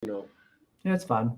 Yeah, it's fun.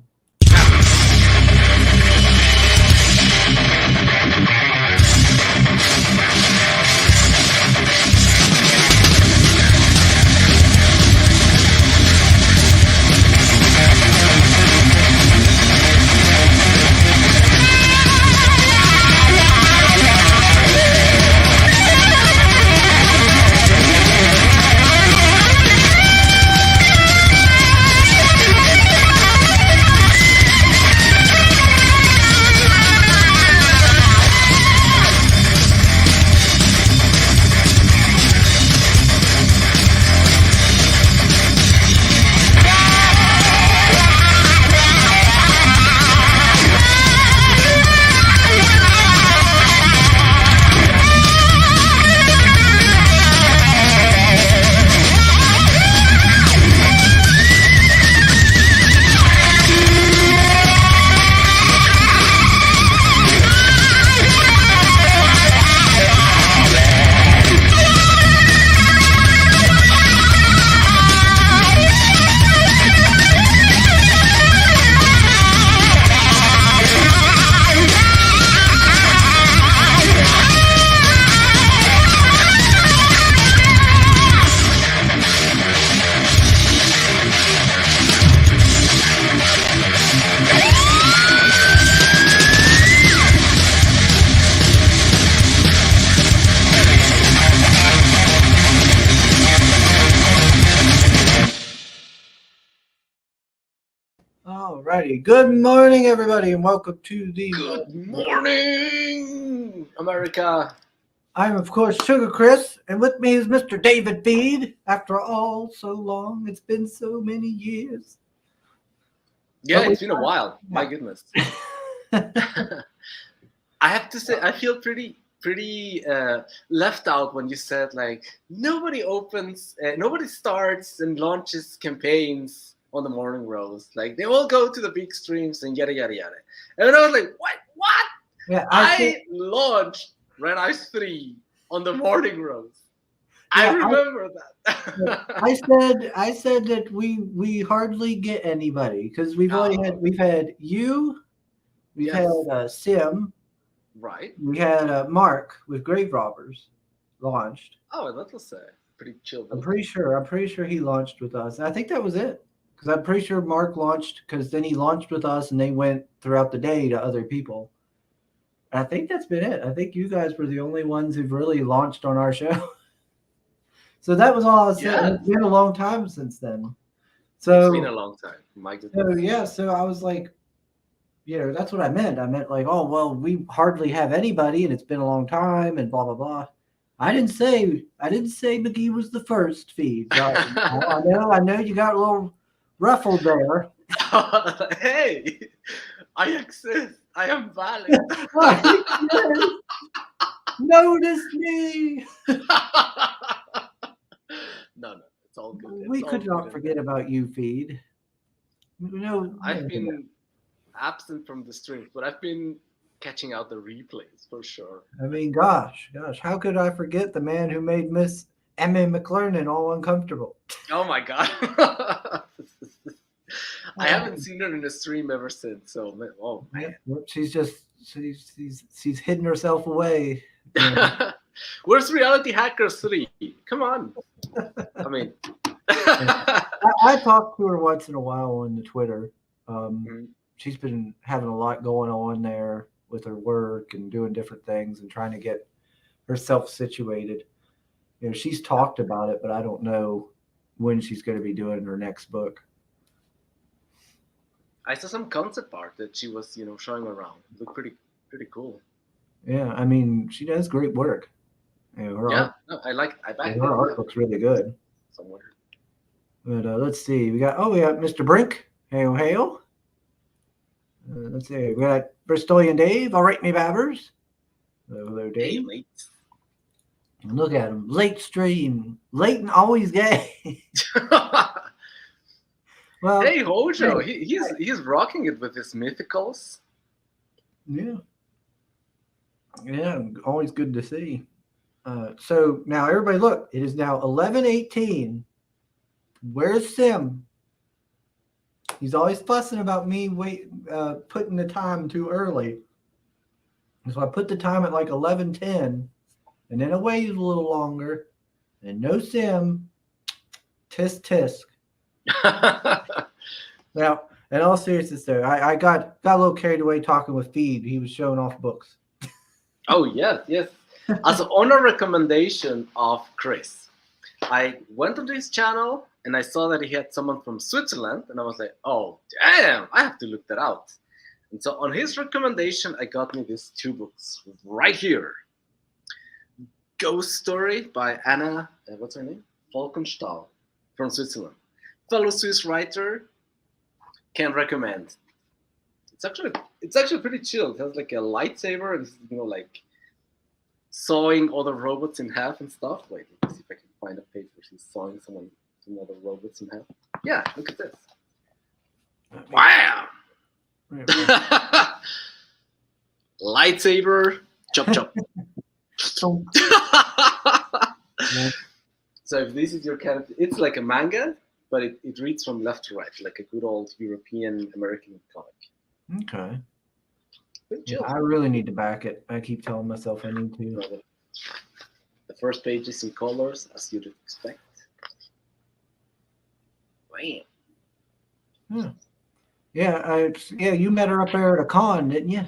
Alrighty. Good morning, everybody, and welcome to the. Good morning, America. I'm, of course, Sugar Chris, and with me is Mr. David Feed. After all, so long. It's been so many years. Yeah, it's been a while. My goodness. I have to say, I feel pretty left out when you said like nobody starts and launches campaigns on the morning roast. Like they all go to the big streams and yada yada yada. And I was like, what? Yeah, I launched Red Ice 3 on the morning roast. Yeah, I remember that. I said that we hardly get anybody because we've had you, we've had Sim, right? We had Mark with Grave Robbers launched. Oh, that was pretty chill. I'm pretty sure he launched with us. I think that was it because I'm pretty sure Mark launched because then he launched with us and they went throughout the day to other people. I think that's been it. I think you guys were the only ones who've really launched on our show. So that was all I said. Yeah. It's been a long time since then. So it's been a long time. My goodness. So I was like, that's what I meant. I meant like, oh well, we hardly have anybody, and it's been a long time, and blah blah blah. I didn't say McGee was the first Feed. I know you got a little ruffled there. Hey, I exist. I am valid. Notice me. No, it's all good. We could not forget about you, Feed. I've been absent from the streams, but I've been catching out the replays for sure. I mean, gosh, how could I forget the man who made Miss Emma McLernan all uncomfortable? Oh my god. I haven't seen her in a stream ever since. So, oh man, she's hidden herself away. Where's Reality Hackers 3? Come on. I mean, I talk to her once in a while on the Twitter. She's been having a lot going on there with her work and doing different things and trying to get herself situated. She's talked about it, but I don't know when she's going to be doing her next book. I saw some concept art that she was, showing around. It looked pretty cool. Yeah, I mean, she does great work. Her art looks really good. Somewhere. But let's see. We got Mr. Brink. Hail. Let's see. We got Bristolian Dave. All right, me babbers. Hello, Dave. Hey, late. Look at him. Late stream. Late and always gay. Well, hey, Hojo. He's rocking it with his mythicals. Yeah. Yeah, always good to see. So now everybody look, it is now 11:18. Where's Sim? He's always fussing about me putting the time too early. So I put the time at like 11:10, and then I waited a little longer, and no sim, tisk tisk. Now, in all seriousness, though, I got a little carried away talking with Feed. He was showing off books. Oh yes. Also, on a recommendation of Chris, I went onto his channel and I saw that he had someone from Switzerland, and I was like, oh damn, I have to look that out. And so on his recommendation, I got me these 2 books right here. Ghost Story by Anna, what's her name? Falkenstahl from Switzerland. Fellow Swiss writer, can recommend. It's actually pretty chill. It has like a lightsaber and, you know, like sawing other robots in half and stuff. Wait, let's see if I can find a page where she's sawing some other robots in half. Yeah, look at this. Wow. Lightsaber, chop chop. So if this is your kind of, it's like a manga, but it reads from left to right, like a good old European American comic. Okay. Yeah, I really need to back it. I keep telling myself I need to. The first page is in colors, as you'd expect. Bam. Yeah, you met her up there at a con, didn't you?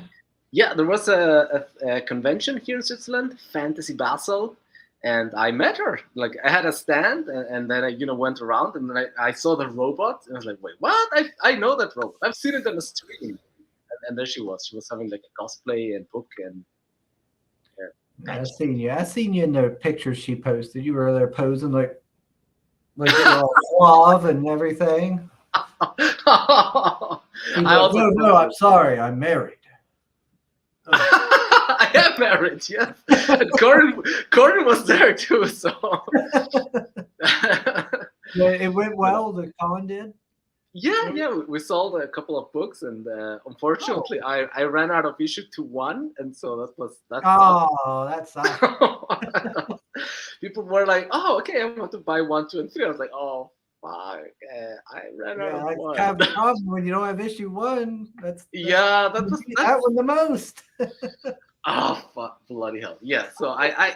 Yeah, there was a convention here in Switzerland, Fantasy Basel, and I met her. Like, I had a stand, and then I, went around, and then I saw the robot, and I was like, wait, what? I know that robot. I've seen it on the stream. And there she was. She was having like a cosplay and book and. Yeah, I seen you in the pictures she posted. You were there posing like all suave and everything. No, I'm sorry, I'm married. I am married, yes. And Gordon was there too, so. It went well. The con did. Yeah, we sold a couple of books, and unfortunately, I ran out of issue to 1, and so that sucks. People were like, "Oh, okay, I want to buy 1, 2, and 3." I was like, "Oh, fuck, I ran out of 1." Kind of the problem when you don't have issue 1. That's that one the most. Oh, fuck, bloody hell! Yeah, so I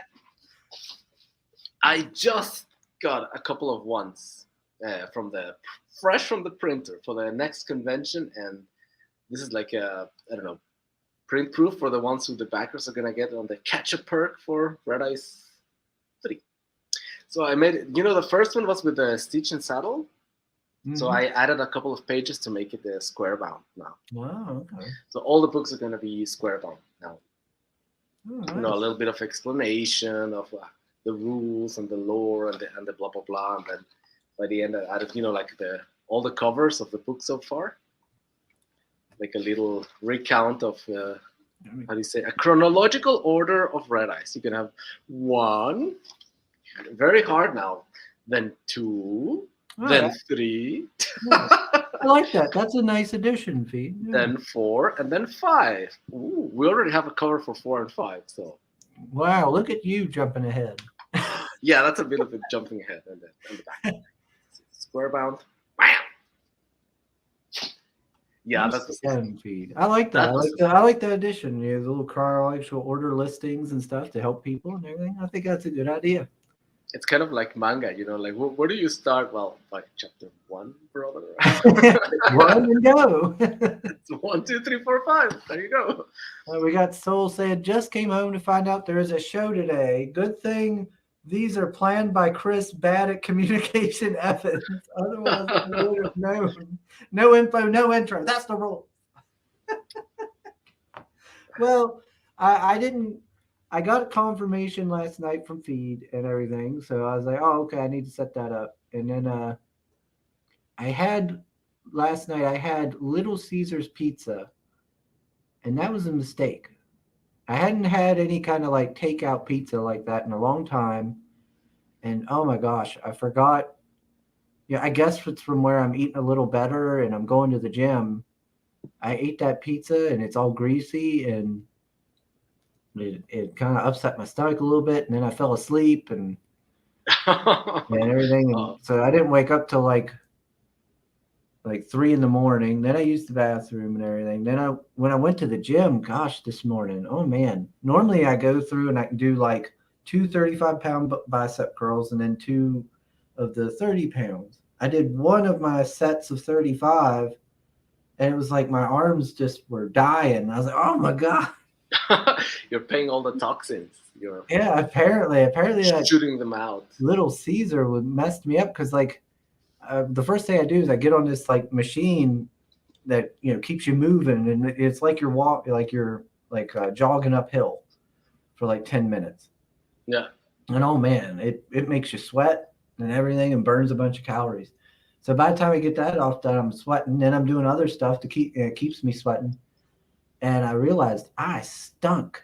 just got a couple of ones fresh from the printer for the next convention, and this is like a, I don't know, print proof for the ones who the backers are gonna get on the catch-up perk for Red Ice 3. So I made it, the first one was with the Stitch and Saddle. Mm-hmm. So I added a couple of pages to make it square bound now. Wow, okay. So all the books are gonna be square bound now. Oh, nice. A little bit of explanation of the rules and the lore and the blah blah blah, and then by the end, I added, like all the covers of the book so far, like a little recount of how do you say, a chronological order of Red Ice. You can have 1, very hard now, then 2, then 3. Yeah. I like that. That's a nice addition, Feed. Yeah. Then 4, and then 5. Ooh, we already have a cover for 4 and 5. So. Wow, look at you jumping ahead. Yeah, that's a bit of a jumping ahead in the back. Square bound. Bam! Yeah, that's the Feed. I like that. I like the addition. The little chronological order listings and stuff to help people and everything. I think that's a good idea. It's kind of like manga, like where do you start? Well, by chapter 1, brother. 1 and go. It's 1, 2, 3, 4, 5. There you go. We got Soul saying just came home to find out there is a show today. Good thing these are planned by Chris, bad at communication ethics. Otherwise, I would have known. No info, no intro. That's the rule. Well, I didn't. I got confirmation last night from Feed and everything, so I was like, "Oh, okay, I need to set that up." And then last night I had Little Caesars pizza, and that was a mistake. I hadn't had any kind of like takeout pizza like that in a long time. And oh my gosh, I forgot. Yeah, I guess it's from where I'm eating a little better and I'm going to the gym. I ate that pizza and it's all greasy and it kind of upset my stomach a little bit. And then I fell asleep and everything. And so I didn't wake up till like like 3 in the morning. Then I used the bathroom and everything. Then when I went to the gym, gosh, this morning, oh man. Normally I go through and I can do like 2 35-pound bicep curls and then 2 of the 30 pounds. I did one of my sets of 35 and it was like my arms just were dying. I was like, oh my God. You're paying all the toxins. You're Apparently that shooting them out. Little Caesar would messed me up because like the first thing I do is I get on this like machine that keeps you moving, and it's like you're jogging uphill for like 10 minutes. Yeah. And oh man, it makes you sweat and everything and burns a bunch of calories. So by the time I get that off done, I'm sweating. Then I'm doing other stuff to keeps me sweating. And I realized I stunk.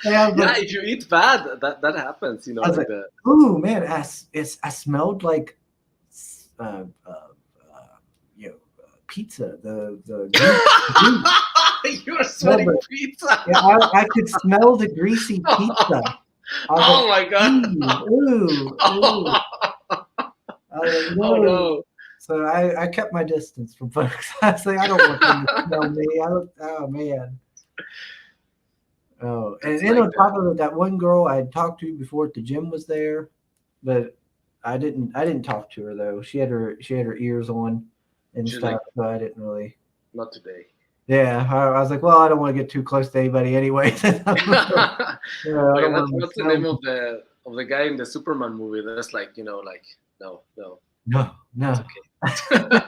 Yeah, if you eat bad, that happens. I was like, ooh, man, I smelled like pizza. You're sweating pizza. Yeah, I could smell the greasy pizza. Oh my God. Ooh. Oh no. So I kept my distance from folks. I was like, I don't want them to smell me. Oh man. Oh, and then on top of it, that one girl I had talked to before at the gym was there, but I didn't talk to her though. She had her ears on and stuff, so I didn't really. Not today. Yeah, I was like, well, I don't want to get too close to anybody anyway. What's the name of the guy in the Superman movie? That's like, no. No. It's okay.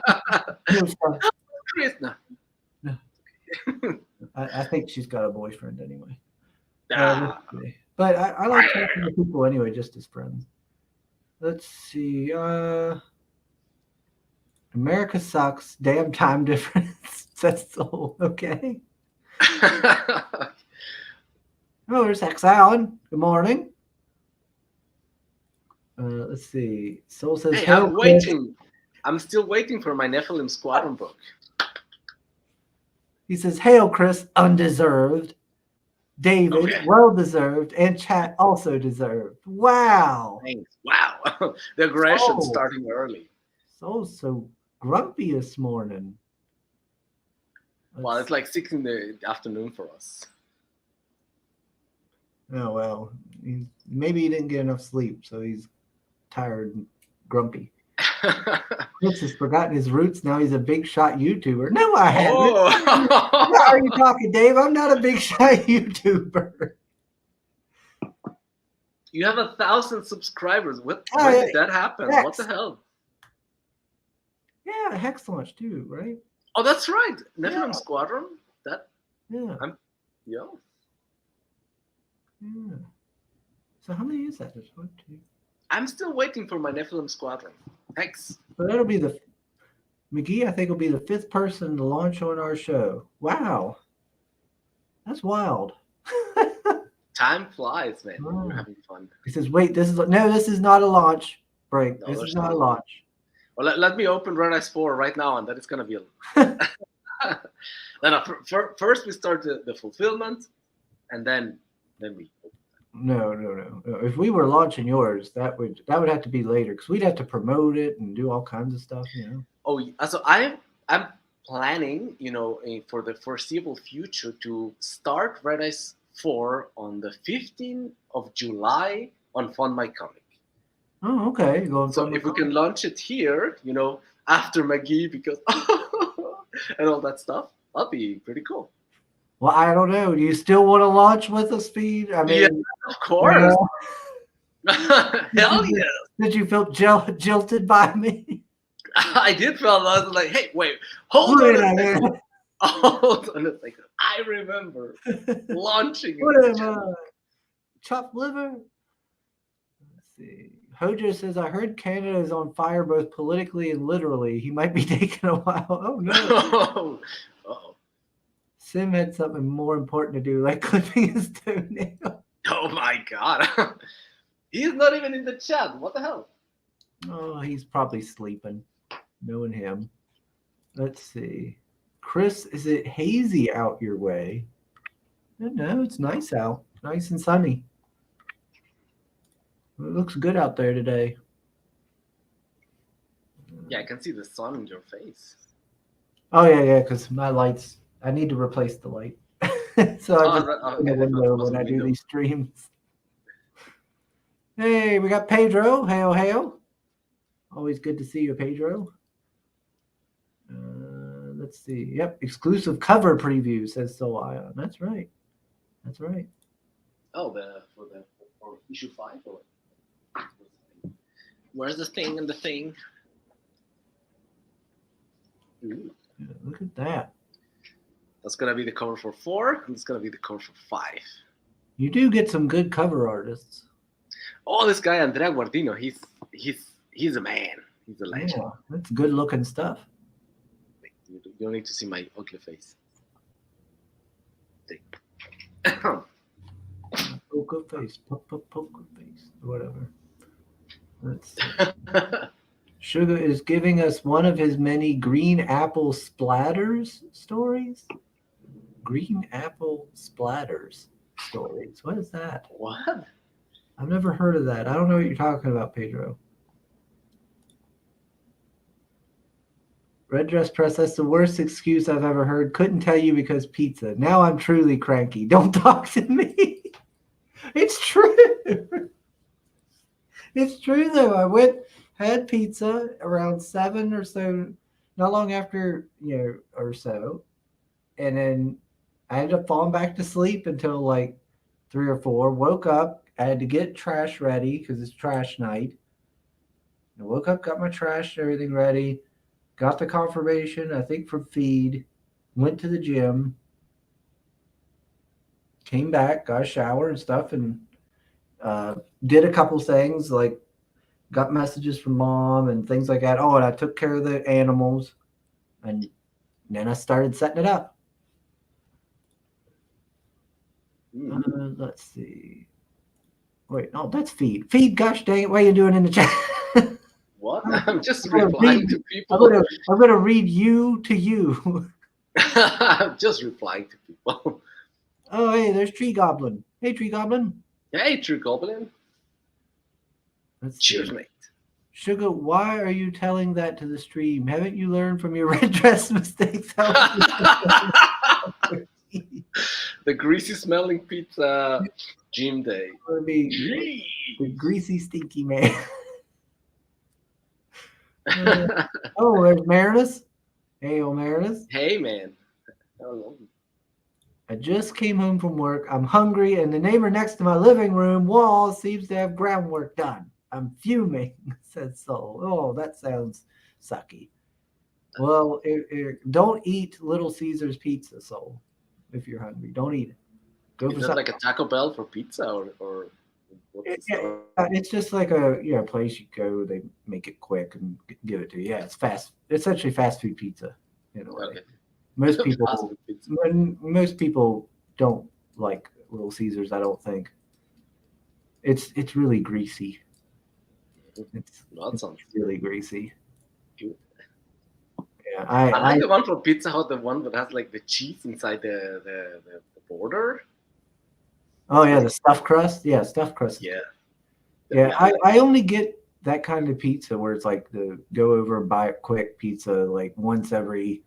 Chris, no. I think she's got a boyfriend anyway. But I like talking to people anyway, just as friends. Let's see. America sucks. Damn time difference. That's all okay. Oh, there's X Allen. Good morning. Let's see. Soul says, hey, I'm waiting. I'm still waiting for my Nephilim Squadron book. He says, hail, Chris, undeserved. David, well deserved. And chat also deserved. Wow. Thanks. Wow. The aggression starting early. So grumpy this morning. Well, it's like 6 in the afternoon for us. Oh, well. Maybe he didn't get enough sleep, so he's tired and grumpy. Chris has forgotten his roots. Now he's a big shot YouTuber. No, I haven't. What are you talking, Dave? I'm not a big shot YouTuber. You have 1,000 subscribers. When did that happen? Hex. What the hell? Yeah, Hex launched too, right? Oh, that's right. Nephilim Squadron. That. Yeah. Yeah. So how many is that? There's 1, 2. I'm still waiting for my Nephilim Squadron. Thanks. So that'll be McGee, I think, will be the 5th person to launch on our show. Wow. That's wild. Time flies, man. We're having fun. He says, wait, this is not a launch break. No, this is not a launch. Well, let me open Red Ice 4 right now, and that is going to be no, first we start the fulfillment, and then we open. No. If we were launching yours, that would have to be later because we'd have to promote it and do all kinds of stuff, Oh, so I'm planning, for the foreseeable future to start Red Ice 4 on the 15th of July on Fund My Comic. Oh, okay. So if we can launch it here, after McGee, because and all that stuff, that'll be pretty cool. Well, I don't know. Do you still want to launch with us, Speed? I mean, yeah, of course. Hell yeah. Did you feel jilted by me? I did feel. I was like, hey, wait, hold on a second. Hold on a second. I remember launching it. Chopped liver? Let's see. Hojo says, I heard Canada is on fire both politically and literally. He might be taking a while. Oh, no. Uh-oh. Sim had something more important to do, like clipping his toenail. Oh, my God. He's not even in the chat. What the hell? Oh, he's probably sleeping. Knowing him. Let's see. Chris, is it hazy out your way? No, it's nice out. Nice and sunny. It looks good out there today. Yeah, I can see the sun in your face. Oh yeah, because my lights. I need to replace the light, so I just open the Okay, I thought it window was when a I do window. these streams. Hey, we got Pedro. Hail, hail. Always good to see you, Pedro. Let's see. Yep, exclusive cover preview says So Ion. That's right. That's right. Oh, for issue 5 or where's the thing and the thing? Ooh. Yeah, look at that. That's gonna be the cover for 4, and it's gonna be the cover for 5. You do get some good cover artists. Oh, this guy Andrea Guardino, he's a man. He's a legend. Yeah, that's good looking stuff. You don't need to see my ugly face. Poker face, poker face, whatever. Let's see. Sugar is giving us one of his many green apple splatters stories. Green apple splatters stories. What is that? What? I've never heard of that. I don't know what you're talking about, Pedro. Red Dress Press, that's the worst excuse I've ever heard. Couldn't tell you because pizza. Now I'm truly cranky. Don't talk to me. It's true. It's true, though. I had pizza around 7 or so, not long after, or so. And then I ended up falling back to sleep until like 3 or 4. Woke up. I had to get trash ready because it's trash night. I woke up, got my trash and everything ready. Got the confirmation, I think, from Feed. Went to the gym. Came back, got a shower and stuff, and did a couple things, like got messages from Mom and things like that. Oh, and I took care of the animals. And then I started setting it up. Let's see. Wait, no, that's Feed. Feed, gosh dang it, what are you doing in the chat? What? I'm just replying to people. I'm gonna read you to you. I'm just replying to people. Oh, hey, there's Tree Goblin. Hey, Tree Goblin. Hey, True Goblin. Cheers, mate. Sugar, why are you telling that to the stream? Haven't you learned from your red dress mistakes? The greasy smelling pizza gym day. Be the greasy, stinky man. Oh, there's Marinus. Hey, Marinus. Hey, man. Hello. I just came home from work. I'm hungry, and the neighbor next to my living room wall seems to have groundwork done. I'm fuming, said Soul. Oh, that sounds sucky. Well, don't eat Little Caesar's pizza, Soul. If you're hungry, don't eat it. Go Is for that something. like a Taco Bell for pizza, or it's just like a place you go. They make it quick and give it to you. Yeah, it's fast. Essentially, fast food pizza in a way. Okay. Most people don't like Little Caesars. I don't think. It's really greasy. It's really greasy. Good. Yeah, I like the one for Pizza Hut, the one that has like the cheese inside the border. Oh yeah, the stuffed crust. Yeah, stuffed crust. Yeah. Yeah, I only get that kind of pizza where it's like the go over and buy it quick pizza like once every,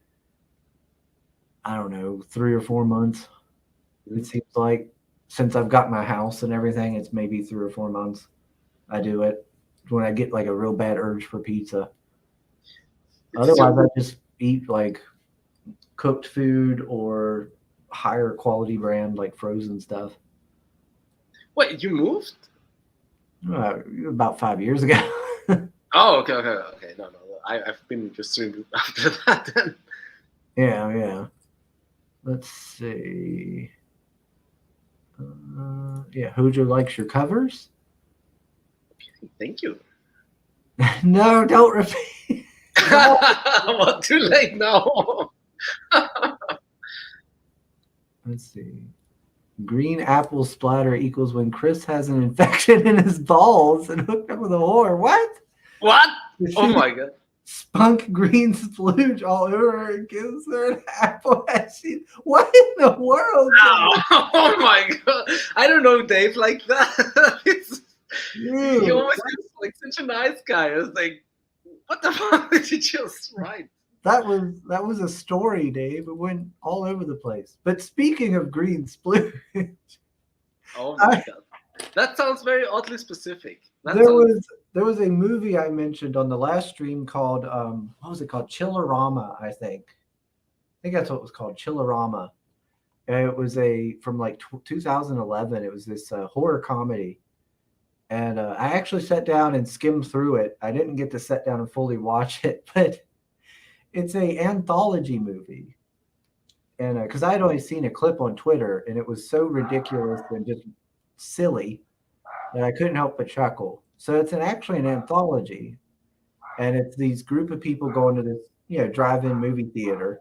I don't know, 3 or 4 months. Mm-hmm. It seems like since I've got my house and everything, it's maybe 3 or 4 months I do it when I get like a real bad urge for pizza. Otherwise, I just eat like cooked food or higher quality brand like frozen stuff. Wait, you moved? About 5 years ago. Oh, okay. No. I've been just doing after that then. Yeah. Let's see. Hojo likes your covers. Okay, thank you. No, don't repeat. Well, too late now. Let's see. Green apple splatter equals when Chris has an infection in his balls and hooked up with a whore. What? Oh my god. Spunk green splooge all over her and gives her an apple as she. What in the world? Oh my god. I don't know Dave like that. He always seems like such a nice guy. I was like, What the fuck did you just write? That was a story, Dave. It went all over the place. But speaking of green splooge, Oh my god, that sounds very oddly specific. there was a movie I mentioned on the last stream called what was it called? Chillerama, I think. I think that's what it was called, Chillerama. And it was from like 2011. It was this horror comedy. And I actually sat down and skimmed through it. I didn't get to sit down and fully watch it, but it's a anthology movie. And because I had only seen a clip on Twitter, and it was so ridiculous and just silly that I couldn't help but chuckle. So it's actually an anthology, and it's these group of people going to this drive-in movie theater,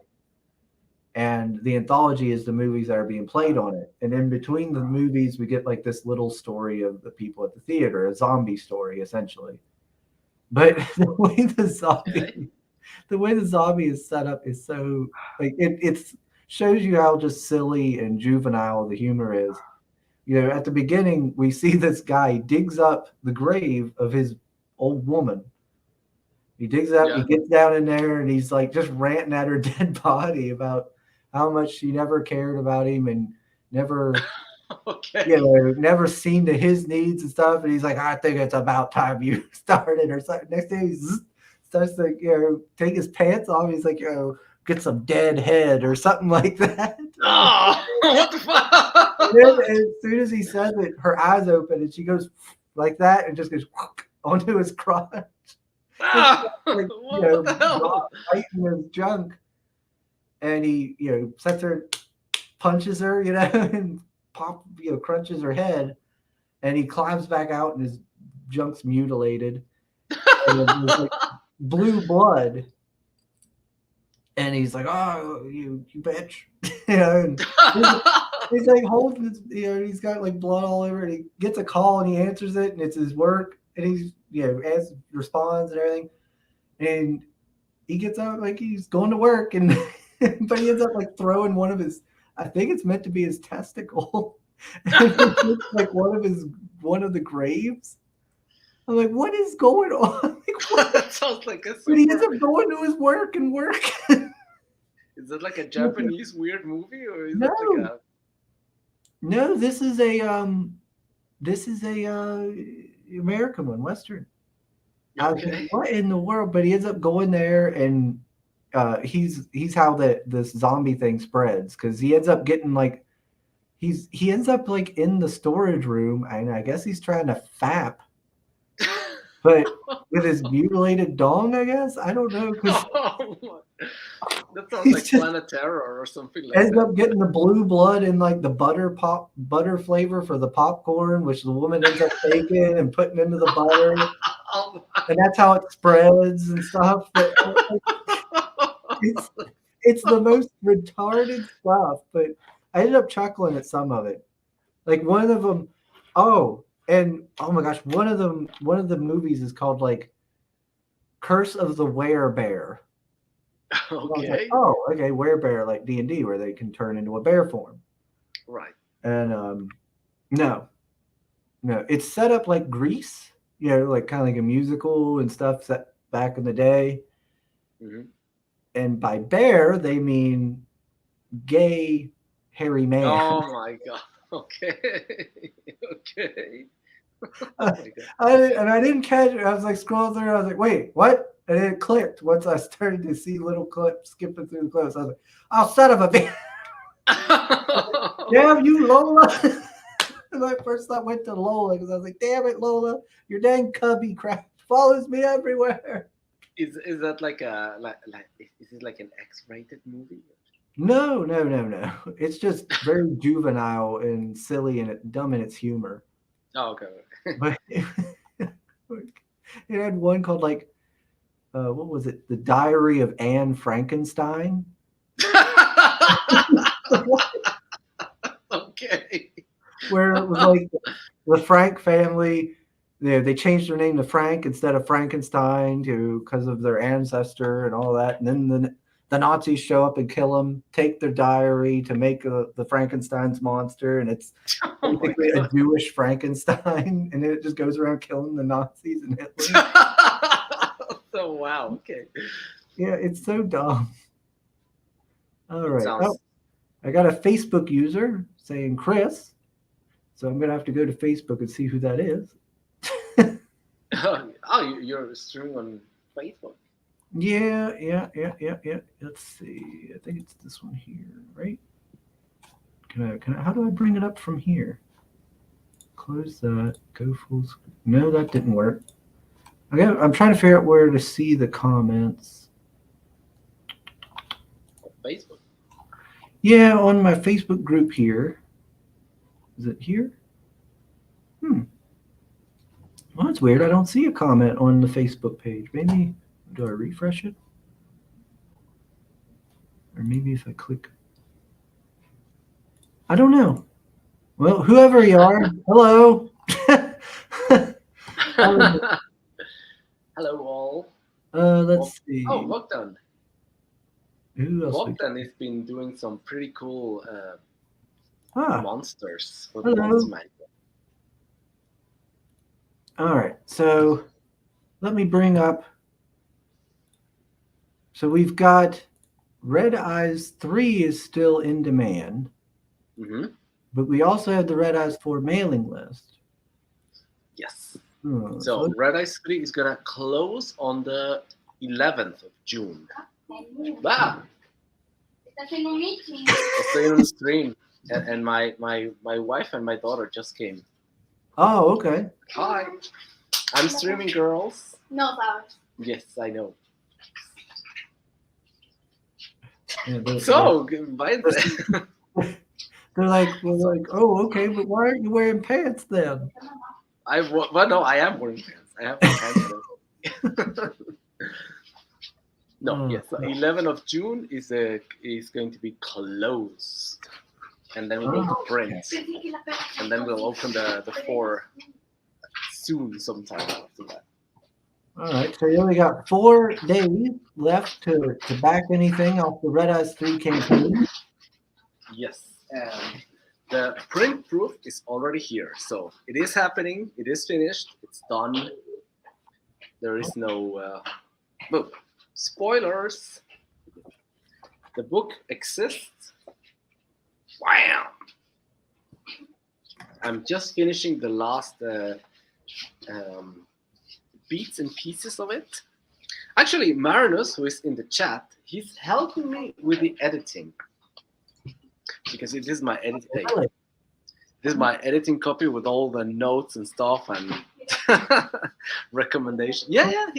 and the anthology is the movies that are being played on it. And in between the movies, we get like this little story of the people at the theater, a zombie story essentially. But the way the zombie is set up is so like it's shows you how just silly and juvenile the humor is. At the beginning, we see this guy digs up the grave of his old woman. He digs up, he gets down in there, and he's like just ranting at her dead body about how much she never cared about him and never, never seen to his needs and stuff. And he's like, I think it's about time you started or something. Next day, he starts to take his pants off. He's like, get some dead head or something like that. Oh, what the fuck? And as soon as he says it, her eyes open and she goes like that and just goes onto his crotch. What the hell? Fighting his junk. And he, sets her, punches her, and crunches her head. And he climbs back out and his junk's mutilated. And there's like blue blood. And he's like, oh, you bitch. And he's like holding his, he's got like blood all over it. He gets a call and he answers it and it's his work. And he's, responds and everything. And he gets out like he's going to work and but he ends up like throwing one of his, I think it's meant to be his testicle. Like one of the graves. I'm like, what is going on? Like, what? That sounds like a super... But he ends up going to his work and work. Is it like a Japanese weird movie or is it like a... No, this is a American one, Western. I was like, what in the world? But he ends up going there and he's how this zombie thing spreads because he ends up getting like he ends up like in the storage room and I guess he's trying to fap, but with his mutilated dong, I guess. I don't know. That sounds like Planet Terror or something like ends that. Ends up getting the blue blood and like the butter flavor for the popcorn, which the woman ends up taking and putting into the butter. And that's how it spreads and stuff. It's the most retarded stuff, but I ended up chuckling at some of it. Like one of them, oh my gosh, one of the movies is called like Curse of the Werebear. Okay. Like, oh, okay, werebear like D&D where they can turn into a bear form. Right. And no, it's set up like Grease, like kind of like a musical and stuff set back in the day. Mm-hmm. And by bear, they mean gay, hairy man. Oh my god. Okay. Okay. Oh I didn't catch it. I was like scrolling through. I was like, wait, what? And it clicked once I started to see little clips skipping through the clips. I was like, oh, son of a bitch. Damn you, Lola. And my first thought went to Lola because I was like, damn it, Lola. Your dang cubby crap follows me everywhere. Is that like is it like an X-rated movie? No. It's just very juvenile and silly and dumb in its humor. Oh, okay. But it had one called like, what was it? The Diary of Anne Frankenstein. Okay. Where it was like the Frank family, they changed their name to Frank instead of Frankenstein because of their ancestor and all that. And then the Nazis show up and kill them, take their diary to make the Frankenstein's monster. And it's basically a Jewish Frankenstein. And then it just goes around killing the Nazis and Hitler. So wow. Okay. Yeah, it's so dumb. All It right. Oh, sounds. I got a Facebook user saying Chris. So I'm going to have to go to Facebook and see who that is. Oh, you're streaming on Facebook. Yeah. Let's see. I think it's this one here, right? How do I bring it up from here? Close that. Go full screen. No, that didn't work. I'm trying to figure out where to see the comments. On Facebook. Yeah, on my Facebook group here. Is it here? Well, that's weird. I don't see a comment on the Facebook page. Maybe, do I refresh it? Or maybe if I click. I don't know. Well, whoever you are, hello. Hello all. Let's see. Oh, Bogdan. Who else? Bogdan has been doing some pretty cool monsters for the Hello. Monster Manual. All right. So let me bring up. So we've got Red Eyes 3 is still in demand. Mm-hmm. But we also have the Red Eyes 4 mailing list. Yes. So So Red Eyes 3 is gonna close on the 11th of June. Wow. Estás en un meeting. Staying on the stream, and my wife and my daughter just came. Oh, okay. Hi, I'm streaming, girls. No sabes. Yes, I know. Yeah, So, goodbye. they're like, oh, okay, but why aren't you wearing pants then? Well, no, I am wearing pants. I have my pants on. No, yes. So 11th of June is going to be closed, and then we'll go to print, and then we'll open the 4 soon, sometime after that. All right, so you only got 4 days left to back anything off the Red Eyes 3 campaign. Yes, and the print proof is already here, so it is happening. It is finished. It's done. There is no book. Spoilers. The book exists. Wow. I'm just finishing the last bits and pieces of it. Actually, Marinus, who is in the chat, he's helping me with the editing. Because this is my editing. Really? This is my editing copy with all the notes and stuff and recommendations. Yeah.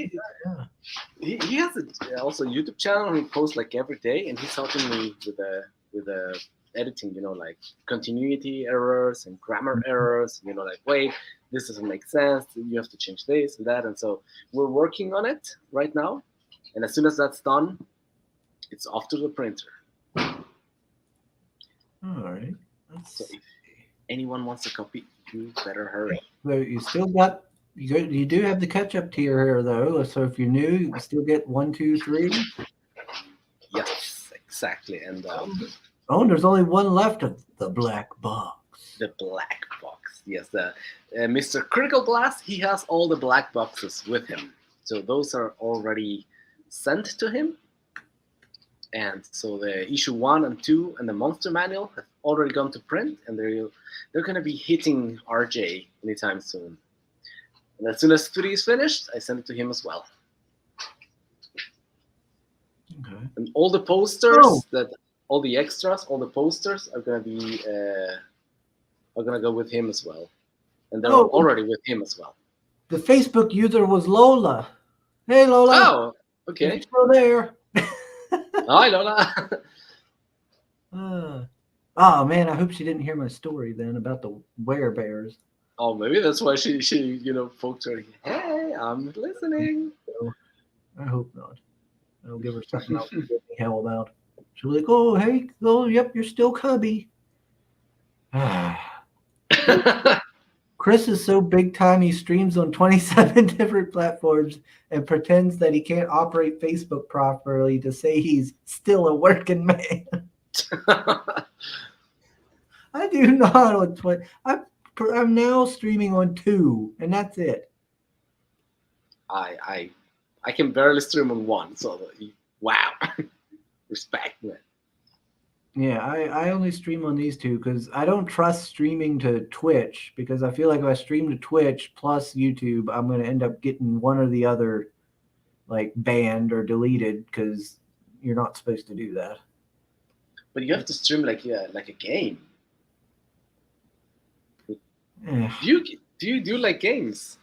He has also a YouTube channel. He posts like every day, and he's helping me with the editing. You know, like continuity errors and grammar errors. You know, like wait, this doesn't make sense. You have to change this and that. And so we're working on it right now. And as soon as that's done, it's off to the printer. All right. So if anyone wants a copy, you better hurry. So you still got you do have the catch-up tier here though. So if you're new, you can still get 1, 2, 3. Yes, exactly. And oh, there's only one left of the black box. The black box. Yes, Mr. Critical Blast. He has all the black boxes with him. So those are already sent to him. And so the issue 1 and 2 and the Monster Manual have already gone to print, and they're going to be hitting RJ anytime soon. And as soon as 3 is finished, I send it to him as well. Okay. And all the posters, all the extras, all the posters are going to be go with him as well, and they're already with him as well. The Facebook user was Lola. Hey, Lola. Oh, okay. You're still there. Hi, Lola. Oh man, I hope she didn't hear my story then about the werebears. Oh, maybe that's why she poked her. Hey, I'm listening. So, I hope not. I'll give her something else to give me hell about. She'll be like, oh, hey, yep, you're still Cubby. Chris is so big time he streams on 27 different platforms and pretends that he can't operate Facebook properly to say he's still a working man. I do not on Twitter. I'm now streaming on 2, and that's it. I I can barely stream on one. So wow, respect, man. Yeah, I only stream on these two because I don't trust streaming to Twitch because I feel like if I stream to Twitch plus YouTube, I'm going to end up getting one or the other like banned or deleted because you're not supposed to do that. But you have to stream like a game. Eh, Do you do like games?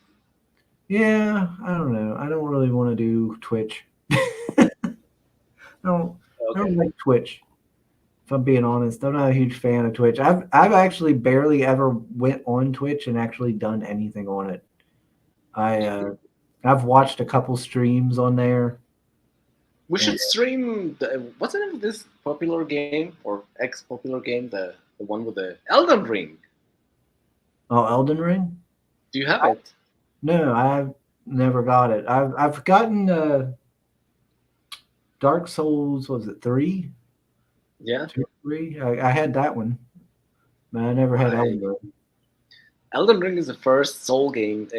yeah, I don't know. I don't really want to do Twitch. I don't Okay. like Twitch. If I'm being honest, I'm not a huge fan of Twitch. I've actually barely ever went on Twitch and actually done anything on it. I've watched a couple streams on there. We should stream what's the name of this popular game or ex-popular game? The one with the Elden Ring. Oh, Elden Ring? Do you have it? No, I've never got it. I've gotten Dark Souls. Was it 3? Yeah. 2, 3? I had that one, but I never had Elden Ring. Elden Ring is the first Soul game,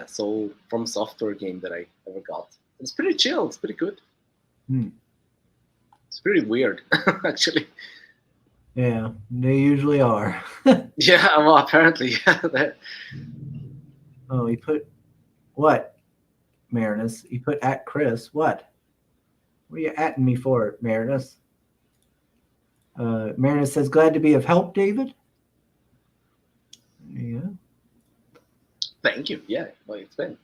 Soul from Software game that I ever got. It's pretty chill. It's pretty good. It's pretty weird, actually. Yeah, they usually are. Yeah, well, apparently, yeah. Oh, he put what? Marinus. He put at Chris. What? What are you atting me for, Marinus? Marinus says, glad to be of help, David. Yeah. Thank you. Yeah, well, it's been.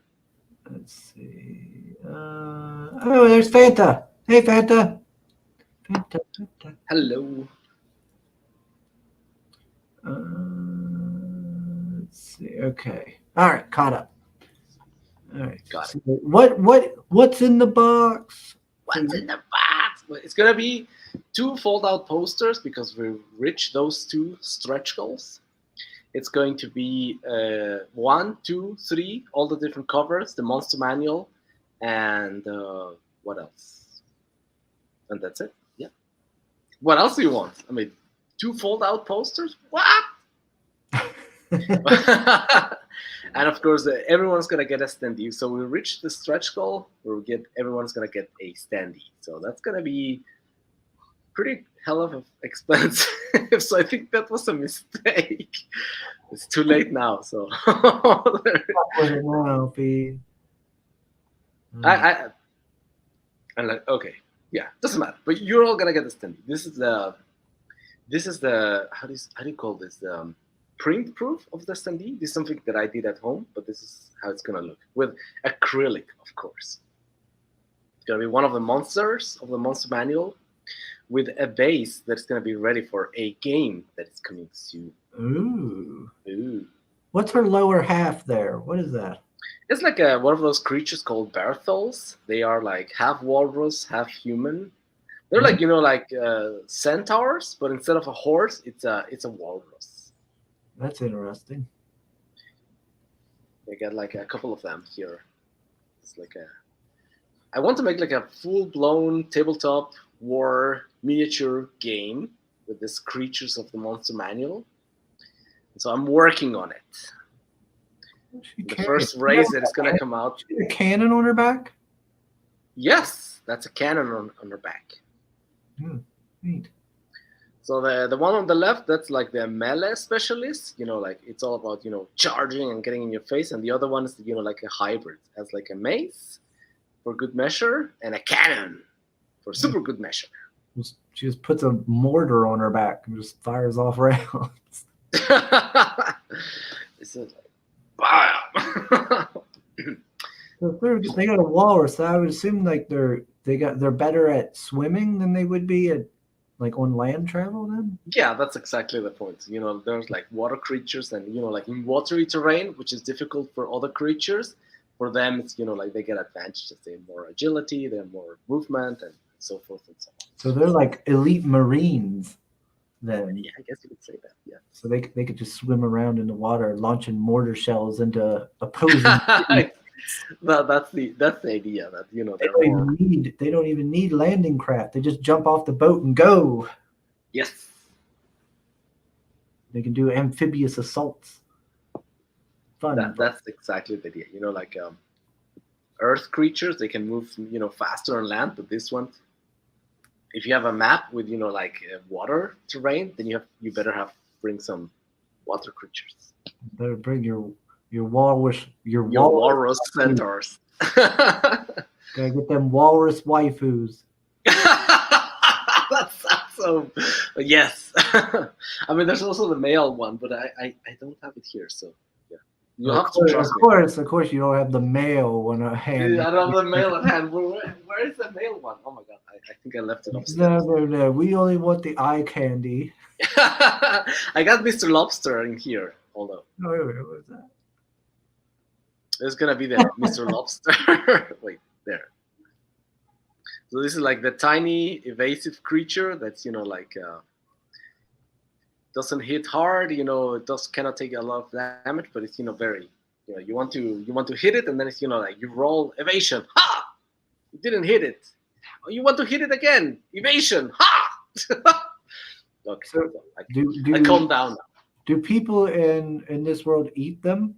Let's see. Oh, there's Fanta. Hey, Fanta. Fanta. Hello. Let's see. Okay. All right, caught up. All right. Got it. So what's in the box? What's in the box? It's gonna be 2 fold-out posters because we reached those 2 stretch goals. It's going to be 1, 2, 3, all the different covers, the monster manual, and what else? And that's it. Yeah. What else do you want? I mean, 2 fold-out posters? What? And of course, everyone's gonna get a standee. So we reached the stretch goal where everyone's gonna get a standee. So that's gonna be pretty hell of expensive. So I think that was a mistake. It's too late now. So Now, feed. I'm like, okay, yeah, doesn't matter. But you're all gonna get the standee. This is the how do you call this? Print proof of the standee. This is something that I did at home, but this is how it's gonna look with acrylic, of course. It's gonna be one of the monsters of the monster manual with a base that's gonna be ready for a game that is coming soon. Ooh. What's her lower half there? What is that? It's like one of those creatures called Berthels. They are like half walrus, half human. They're like centaurs, but instead of a horse, it's a walrus. That's interesting. I got like a couple of them here. It's like I want to make like a full-blown tabletop war miniature game with these creatures of the monster manual. And so I'm working on it. The first race that is going to come out. A cannon on her back? Yes, that's a cannon on her back. Neat. So the one on the left, that's like the melee specialist. Like it's all about charging and getting in your face, and the other one is like a hybrid. It has like a mace for good measure and a cannon for super good measure. She just puts a mortar on her back and just fires off rounds. It's like, bam! So they got a walrus. So I would assume like they're better at swimming than they would be at like on land travel then? Yeah, that's exactly the point. There's like water creatures and, like in watery terrain, which is difficult for other creatures. For them, it's, like they get advantages. They have more agility, they have more movement and so forth and so on. So they're like elite Marines then. Yeah, I guess you could say that, yeah. So they could just swim around in the water, launching mortar shells into opposing. That's the idea that they don't even need landing craft. They just jump off the boat and go. Yes. They can do amphibious assaults. Fun. That's exactly the idea. Like earth creatures. They can move, faster on land. But this one, if you have a map with, like water terrain, then you better bring some water creatures. Better bring your walrus Your walrus centaurs. Gotta get them walrus waifus. That's awesome. Yes. I mean, there's also the male one, but I don't have it here, so yeah. You'll have to trust me. Of course, you don't have the male one at hand. I don't have the male at hand. Where is the male one? Oh my god, I think I left it upstairs. No. We only want the eye candy. I got Mr. Lobster in here. Hold on. No, wait, what was that? It's gonna be the Mr. Lobster. Wait, there. So this is like the tiny evasive creature that's doesn't hit hard. It cannot take a lot of damage, but it's very. You want to hit it, and then it's like you roll evasion. Ha! You didn't hit it. Oh, you want to hit it again? Evasion. Ha! Okay. So I calm down now. Do people in this world eat them?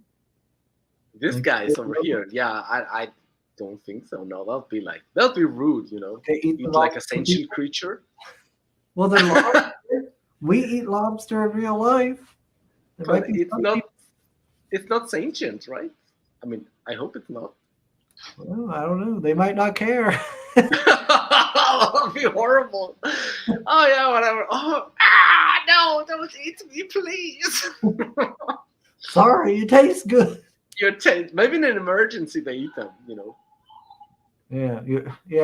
This guy is over here. Yeah, I don't think so. No, that'd be rude. They eat like a sentient creature. Well, they're lobster. We eat lobster in real life. But it's not sentient, right? I mean, I hope it's not. Well, I don't know. They might not care. That would be horrible. Oh yeah, whatever. Oh, no, don't eat me, please. Sorry, it tastes good. Maybe in an emergency they eat them. Yeah,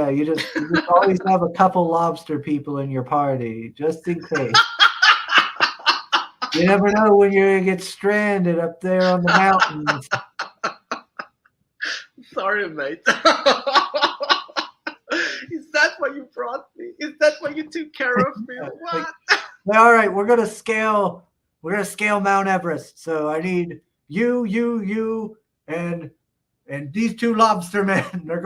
you just always have a couple lobster people in your party, just in case. You never know when you're gonna get stranded up there on the mountains. Sorry, mate. Is that why you brought me? Is that why you took care of me? What? All right, we're gonna scale Mount Everest. So I need you, and these two lobster men. They're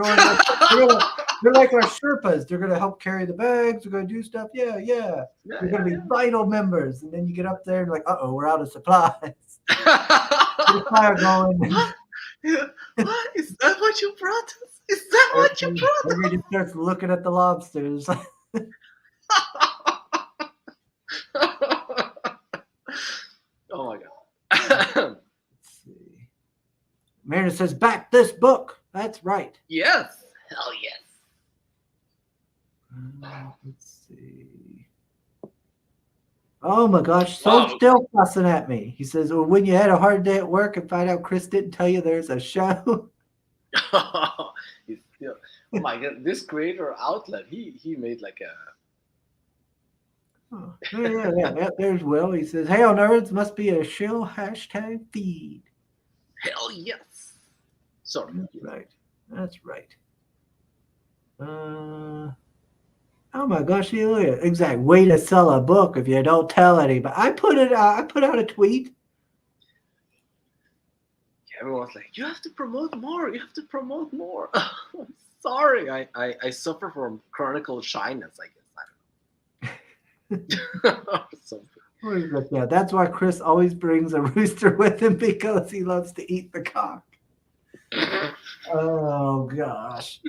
they're like our Sherpas. They're gonna help carry the bags. They're gonna do stuff. Yeah. They're gonna be vital members. And then you get up there and like, we're out of supplies. Fire going. What? Is that what you brought us? Is that what you brought us? Everybody starts looking at the lobsters. Oh my god. Let's see. Mariner says, back this book. That's right. Yes. Hell yes. Let's see. Oh my gosh, still fussing at me. He says, well, when you had a hard day at work and find out Chris didn't tell you there's a show. Oh my god, this creator outlet, he made like a Yeah, there's Will. He says, hey, nerds, must be a shill #feed. Hell yes. Sorry. That's right. Oh my gosh, look at exact way to sell a book if you don't tell anybody. I put out a tweet. Everyone's like, you have to promote more. You have to promote more. I'm sorry. I suffer from chronic shyness, I guess. I don't know. Yeah, that's why Chris always brings a rooster with him, because he loves to eat the cock. Oh gosh.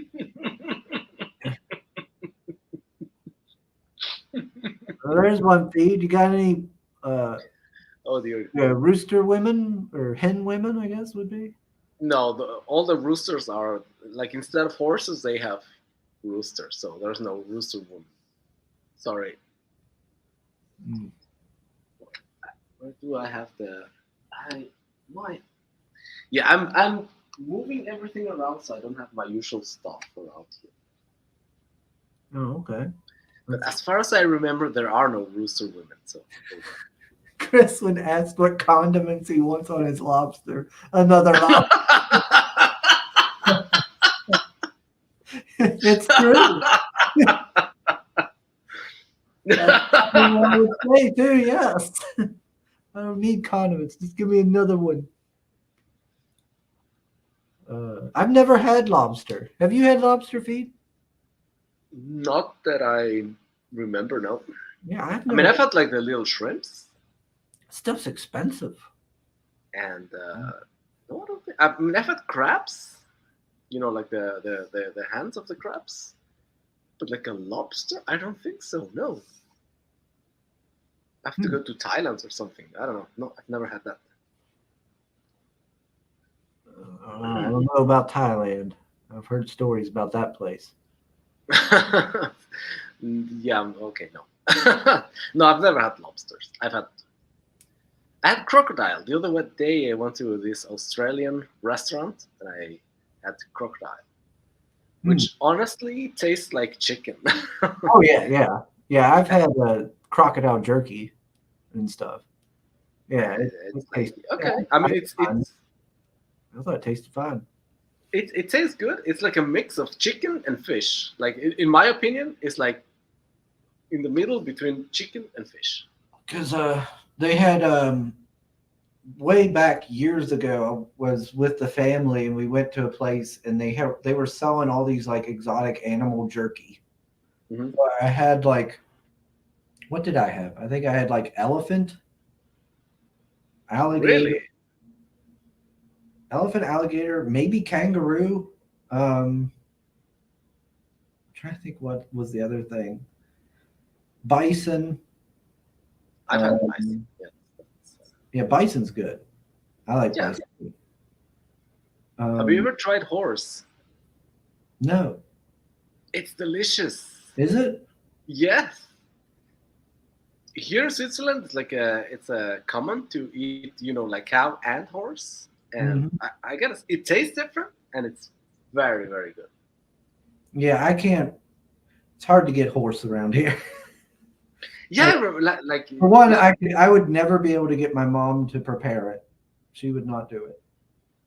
Well, there's one feed. You got any rooster women or hen women, I guess would be? No, all the roosters are like, instead of horses, they have roosters. So there's no rooster woman. Sorry. Where do I have Yeah, I'm moving everything around, so I don't have my usual stuff around here. Oh, okay. But as far as I remember, there are no rooster women. So Chris would ask what condiments he wants on his lobster. Another lobster. It's true. That's what I would say too. Yes. I don't need condiments. Just give me another one. I've never had lobster. Have you had lobster feed? Not that I remember, no. Yeah, I've had like the little shrimps. Stuff's expensive. And no, I don't think. I've had crabs. like the hands of the crabs. But like a lobster, I don't think so. No, I have to go to Thailand or something. I don't know. No, I've never had that. I don't know about Thailand. I've heard stories about that place. Yeah. Okay. No. No, I've never had lobsters. I had crocodile. The other day I went to this Australian restaurant and I had crocodile, which honestly tastes like chicken. Oh yeah. I've had crocodile jerky and stuff. Yeah, it's like, okay. I mean, it's I thought it tasted fine. It tastes good. It's like a mix of chicken and fish. Like in my opinion, it's like in the middle between chicken and fish. Because they had way back years ago, I was with the family and we went to a place and they were selling all these like exotic animal jerky. Mm-hmm. So I had like, what did I have? I think I had like elephant, alligator. Really? Elephant, alligator, maybe kangaroo. I'm trying to think what was the other thing. Bison. I've had bison. Yeah, bison's good. I like bison. Have you ever tried horse? No. It's delicious. Is it? Yes. Here in Switzerland, it's a common to eat, like cow and horse. And I guess it tastes different, and it's very, very good. Yeah, I can't. It's hard to get horse around here. Yeah, like for one, I would never be able to get my mom to prepare it. She would not do it.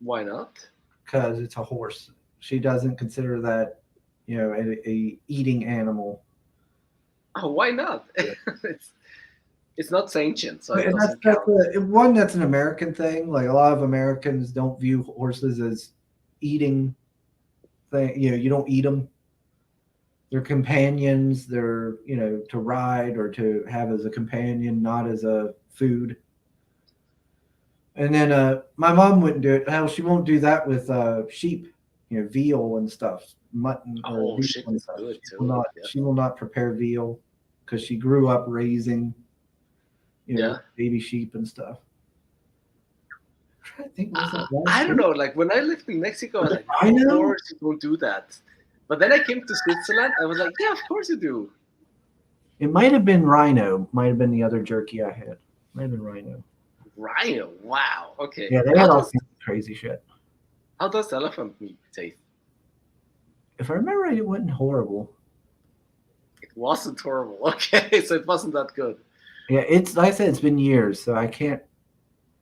Why not? Because it's a horse. She doesn't consider that, a eating animal. Oh, why not? Yeah. It's not sentient, so that's an American thing. Like a lot of Americans don't view horses as eating thing. You don't eat them. They're companions. They're to ride or to have as a companion, not as a food. And then my mom wouldn't do it. Hell, she won't do that with sheep. Veal and stuff, mutton. Oh, shit, is good too. She will not prepare veal because she grew up raising. Baby sheep and stuff. I'm trying to think, I don't know. Like when I lived in Mexico, I was like, of course you don't do that. But then I came to Switzerland, I was like, yeah, of course you do. It might have been rhino. Might have been the other jerky I had. Might have been rhino. Rhino? Wow. Okay. Yeah, they had all kinds of crazy shit. How does elephant meat taste? If I remember right, it wasn't horrible. It wasn't horrible. Okay, so it wasn't that good. Yeah, it's like I said, it's been years, so I can't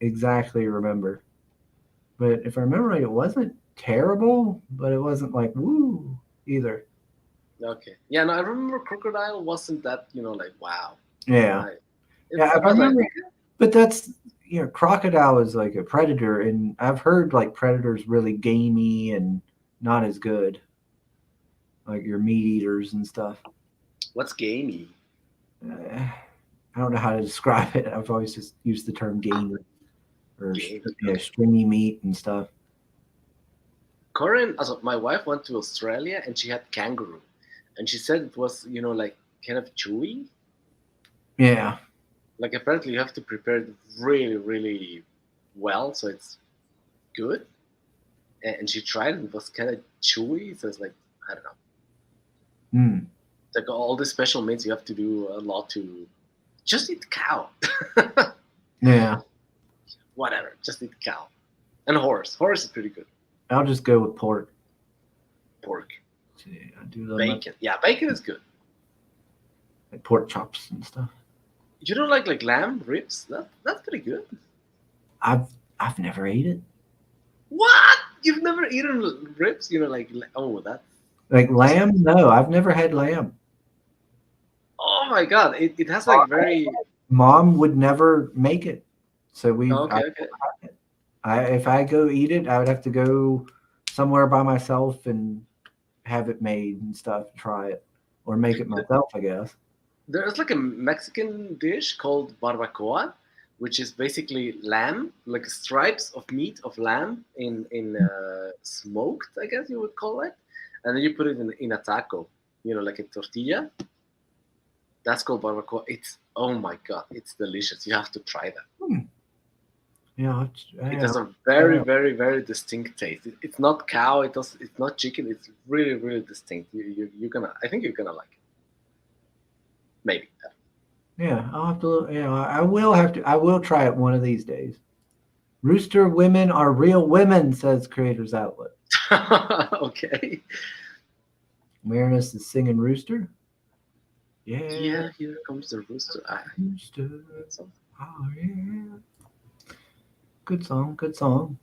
exactly remember. But if I remember right, it wasn't terrible, but it wasn't like woo either. Okay. Yeah, no, I remember crocodile wasn't that, like wow. Yeah. I remember. But that's crocodile is like a predator, and I've heard like predators really gamey and not as good. Like your meat eaters and stuff. What's gamey? I don't know how to describe it. I've always just used the term gamey or stringy meat and stuff. Corinne, my wife went to Australia and she had kangaroo, and she said it was, like kind of chewy. Yeah. Like apparently you have to prepare it really, really well, so it's good. And she tried it, it was kind of chewy, so it's like, I don't know. Like all the special meats, you have to do a lot to just eat cow. Yeah. Whatever, just eat cow. And horse. Horse is pretty good. I'll just go with pork. Pork. Yeah, I do bacon. Yeah, bacon is good. Like pork chops and stuff. You don't like lamb ribs? That's pretty good. I've never ate it. What? You've never eaten ribs? That's like lamb? No, I've never had lamb. Oh my god! It has like very. Mom would never make it, so we. Okay. If I go eat it, I would have to go somewhere by myself and have it made and stuff. Try it or make it myself, I guess. There's like a Mexican dish called barbacoa, which is basically lamb, like stripes of meat of lamb in smoked, I guess you would call it, and then you put it in a taco, like a tortilla. That's called barbacoa. It's, oh my god, it's delicious. You have to try that. Yeah, It has a very, very, very distinct taste. It's not cow. It's not chicken. It's really, really distinct. I think you're gonna like it. Maybe. yeah. I'll have to. I will try it one of these days. Rooster women are real women, says Creators Outlet. Okay. Marinus is singing Rooster. Yeah. Yeah, here comes the rooster. Rooster. Oh yeah. Good song. Good song.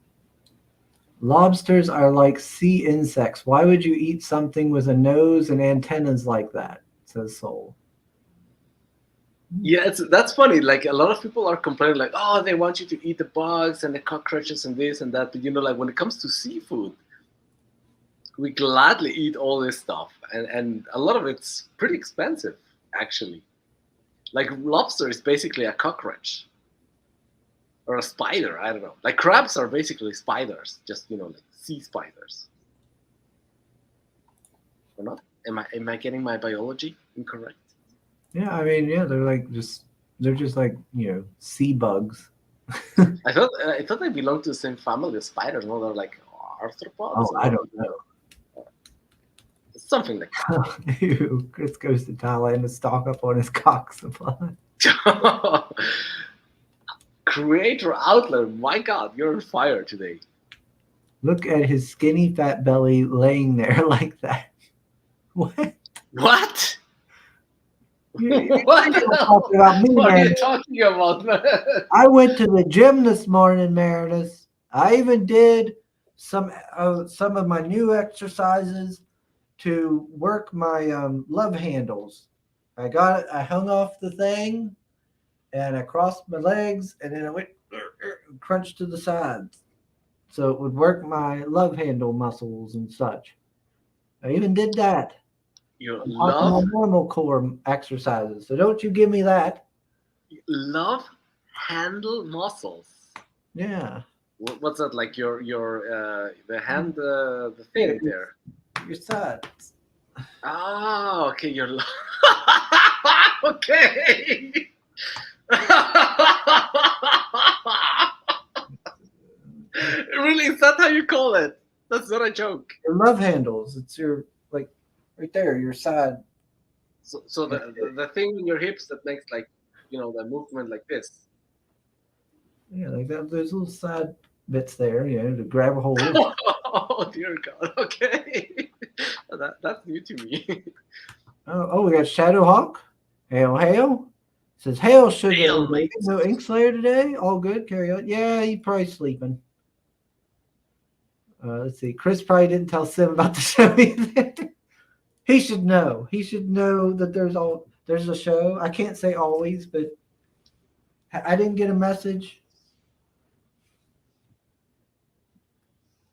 Lobsters are like sea insects. Why would you eat something with a nose and antennas like that? Says Soul. Yeah, that's funny. Like a lot of people are complaining, like, oh, they want you to eat the bugs and the cockroaches and this and that. But like when it comes to seafood, we gladly eat all this stuff, and a lot of it's pretty expensive, actually. Like lobster is basically a cockroach or a spider. I don't know. Like crabs are basically spiders, just like sea spiders. Or not? Am I getting my biology incorrect? Yeah, I mean, yeah, they're just like sea bugs. I thought they belonged to the same family as spiders. No, they're like arthropods. Oh, I don't know. Something like that. Ew, Chris goes to Thailand to stock up on his cock supply. Creator Outlet, my God, you're on fire today. Look at his skinny fat belly laying there like that. What? What? What What are you talking about, man? I went to the gym this morning, Marinus. I even did some of my new exercises to work my love handles. I hung off the thing, and I crossed my legs, and then I went crunched to the sides, so it would work my love handle muscles and such. I even did that. You My love normal core exercises. So don't you give me that. handle muscles. Yeah. What's that, like your the hand, the thing there? Your sides. Oh, okay. Okay. Really, is that how you call it? That's not a joke. Your love handles. It's your right there, your side. So the thing in your hips that makes like the movement like this. Yeah, like that. There's little side bits there, to grab a hold. Oh dear God. Okay. That's new to me. Oh, we got Shadowhawk. Hail. Says Hail Sugar. Hail, mate. No Ink Slayer today. All good. Carry on. Yeah, he's probably sleeping. Let's see. Chris probably didn't tell Sim about the show either. He should know. He should know that there's a show. I can't say always, but I didn't get a message.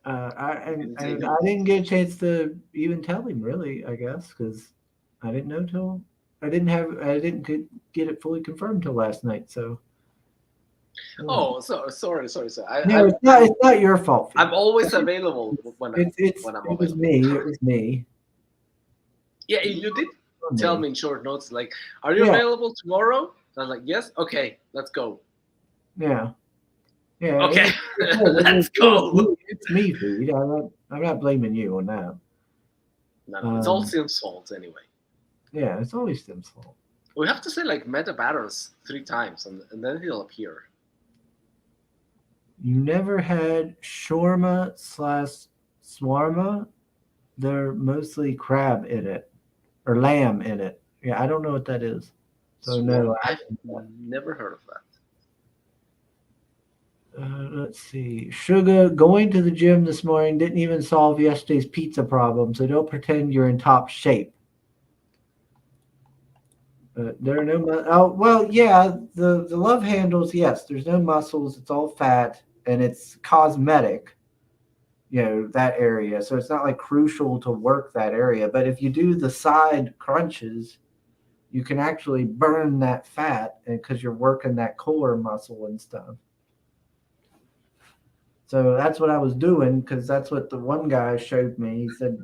I didn't get a chance to even tell him, really, I guess, because I didn't know till I didn't get it fully confirmed till last night. So. Oh, sorry. No, it's not your fault. I'm always available when I'm It was me. It was me. Yeah, you did tell me in short notes, like, are you available tomorrow? I was like, yes. Okay, let's go. Yeah. Yeah. Okay, let's go. It's me, dude. I'm not blaming you on that. No, it's all Sim's fault anyway. Yeah, it's always Sim's fault. We have to say like Meta Battles 3 times, and then he'll appear. You never had shawarma/swarma? They're mostly crab in it or lamb in it. Yeah, I don't know what that is. So no, I've never heard of that. Let's see. Sugar going to the gym this morning didn't even solve yesterday's pizza problem, so don't pretend you're in top shape. There are no. Oh well, yeah. The love handles. Yes, there's no muscles. It's all fat, and it's cosmetic. That area. So it's not like crucial to work that area. But if you do the side crunches, you can actually burn that fat because you're working that core muscle and stuff. So that's what I was doing, because that's what the one guy showed me. He said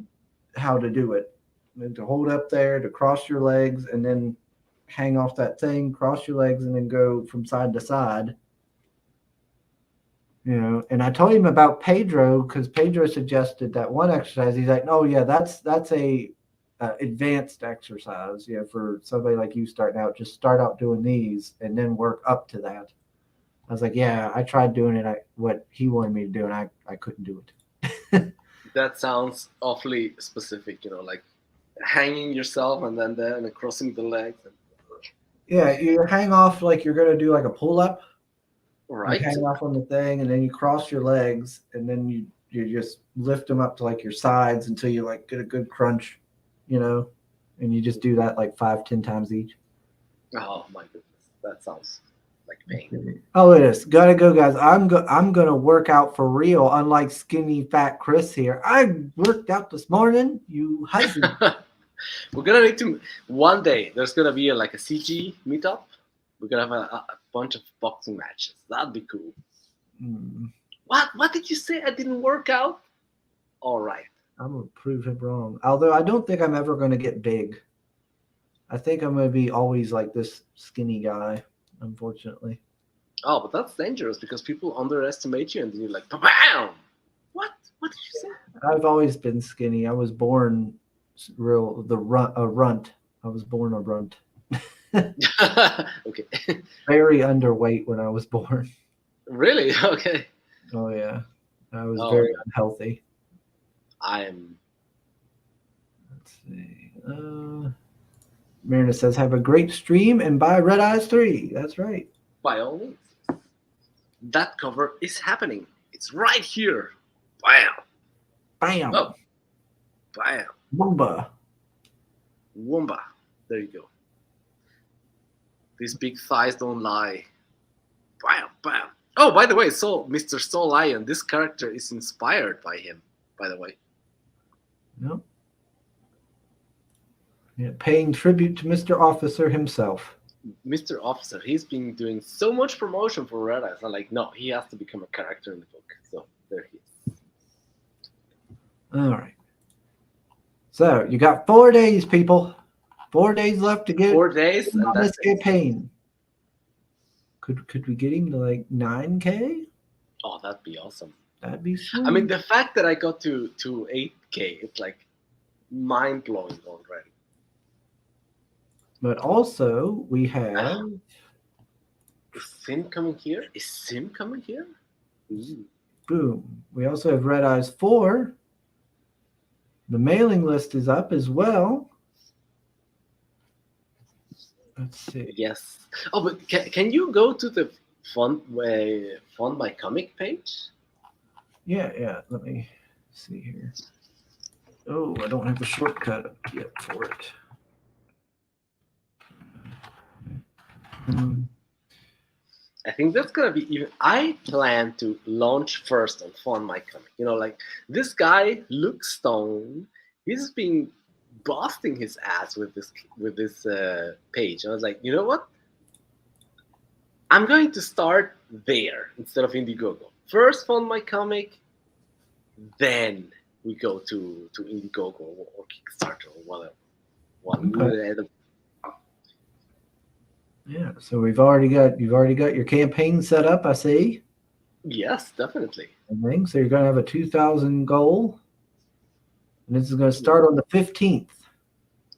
how to do it. And to hold up there, to cross your legs, and then hang off that thing, cross your legs, and then go from side to side. You know, and I told him about Pedro, because Pedro suggested that one exercise. He's like, "Oh yeah, that's a advanced exercise. You know, for somebody like you starting out, just start out doing these and then work up to that." I was like, "Yeah, I tried doing it. What he wanted me to do, and I couldn't do it." That sounds awfully specific. You know, like hanging yourself and then crossing the legs. Yeah, you hang off like you're gonna do like a pull up. Right. You hang off on the thing, and then you cross your legs, and then you just lift them up to like your sides until you like get a good crunch, you know, and you just do that like 5-10 times each. Oh my goodness, that sounds like pain. Oh, it is. Gotta go, guys. I'm gonna work out for real. Unlike skinny fat Chris here, I worked out this morning. You husband. We're gonna need to one day. There's gonna be like a CG meetup. We're gonna have a bunch of boxing matches. That'd be cool. What did you say? I didn't work out? All right. I'm gonna prove him wrong. Although I don't think I'm ever gonna get big. I think I'm gonna be always like this skinny guy, unfortunately. Oh, but that's dangerous because people underestimate you and then you're like, bam! What? What did you say? I've always been skinny. I was born a runt. I was born a runt. Okay. Very underweight when I was born. Really? Okay. Oh yeah, I was very unhealthy. I am. Let's see. Marina says, "Have a great stream and buy Red Eyes 3." That's right. By all means. That cover is happening. It's right here. Bam. Bam. Oh. Bam. Boomba. Woomba. There you go. These big thighs don't lie. Bam, bam. Oh, by the way, so Mr. Soul Lion, this character is inspired by him, by the way. No. Yeah, paying tribute to Mr. Officer himself. Mr. Officer, he's been doing so much promotion for Red Eyes. I'm like, no, he has to become a character in the book. So there he is. All right. So you got 4 days, people. 4 days left to get 4 days on this campaign. Could we get him to like 9K? Oh, that'd be awesome. That'd be sweet. I mean, the fact that I got to 8K, it's like mind blowing already. But also we have. Is Sim coming here? Is Sim coming here? Ooh. Boom. We also have Red Eyes 4. The mailing list is up as well. Let's see. Yes. Oh, but can you go to the fund my comic page? Yeah. Let me see here. Oh, I don't have a shortcut yet for it. I think that's gonna be even. I plan to launch first on Fund My Comic. You know, like this guy, Luke Stone, he's been busting his ass with this page. I was like, you know what? I'm going to start there instead of Indiegogo. First Fund My Comic, then we go to Indiegogo or Kickstarter or whatever. Okay. Yeah, so you've already got your campaign set up, I see. Yes, definitely. So you're going to have a 2,000 goal, and this is going to start on the 15th.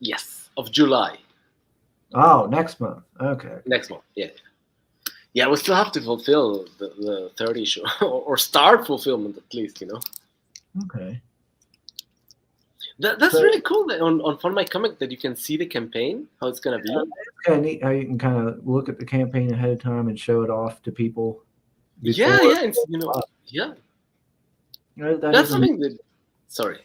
Yes, of July. Oh, next month. Okay. Next month, yeah. Yeah, we still have to fulfill the third issue, or start fulfillment at least, you know. Okay. That's really cool that on Fund My Comic that you can see the campaign, how it's gonna be. It's kind of neat how you can kind of look at the campaign ahead of time and show it off to people. Yeah, it's, you know, yeah. That's something that. Sorry.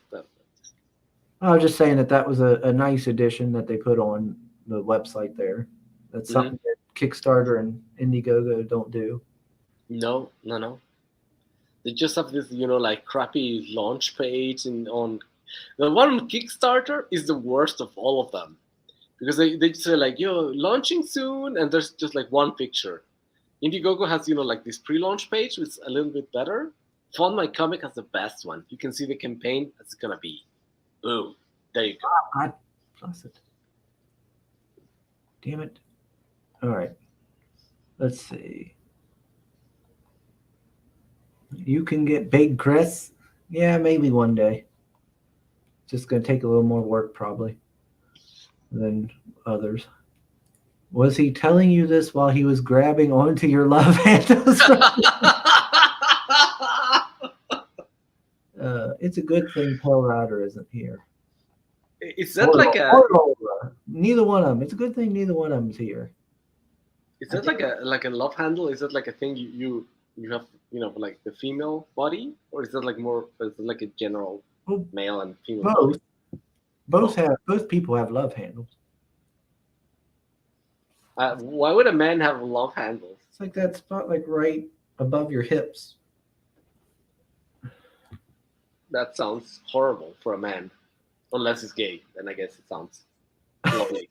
I was just saying that was a nice addition that they put on the website there. That's something that Kickstarter and Indiegogo don't do. No. They just have this, you know, like crappy launch page and on. The one on Kickstarter is the worst of all of them. because they say like, yo, launching soon, and there's just like one picture. Indiegogo has, like this pre-launch page, which is a little bit better. Fund My Comic has the best one. You can see the campaign as it's gonna be. Boom. There you go. God bless it. Damn it. All right. Let's see. You can get Big Chris. Yeah, maybe one day. Just going to take a little more work probably than others. Was he telling you this while he was grabbing onto your love handles? It's a good thing Pale Rider isn't here. Is that like a? Neither one of them. It's a good thing neither one of them's here. Is that like a love handle? Is that like a thing you have, like the female body, or is that like more? Is it like a general male and female? Both people have love handles. Why would a man have a love handle? It's like that spot, like right above your hips. That sounds horrible for a man, unless he's gay. Then I guess it sounds lovely.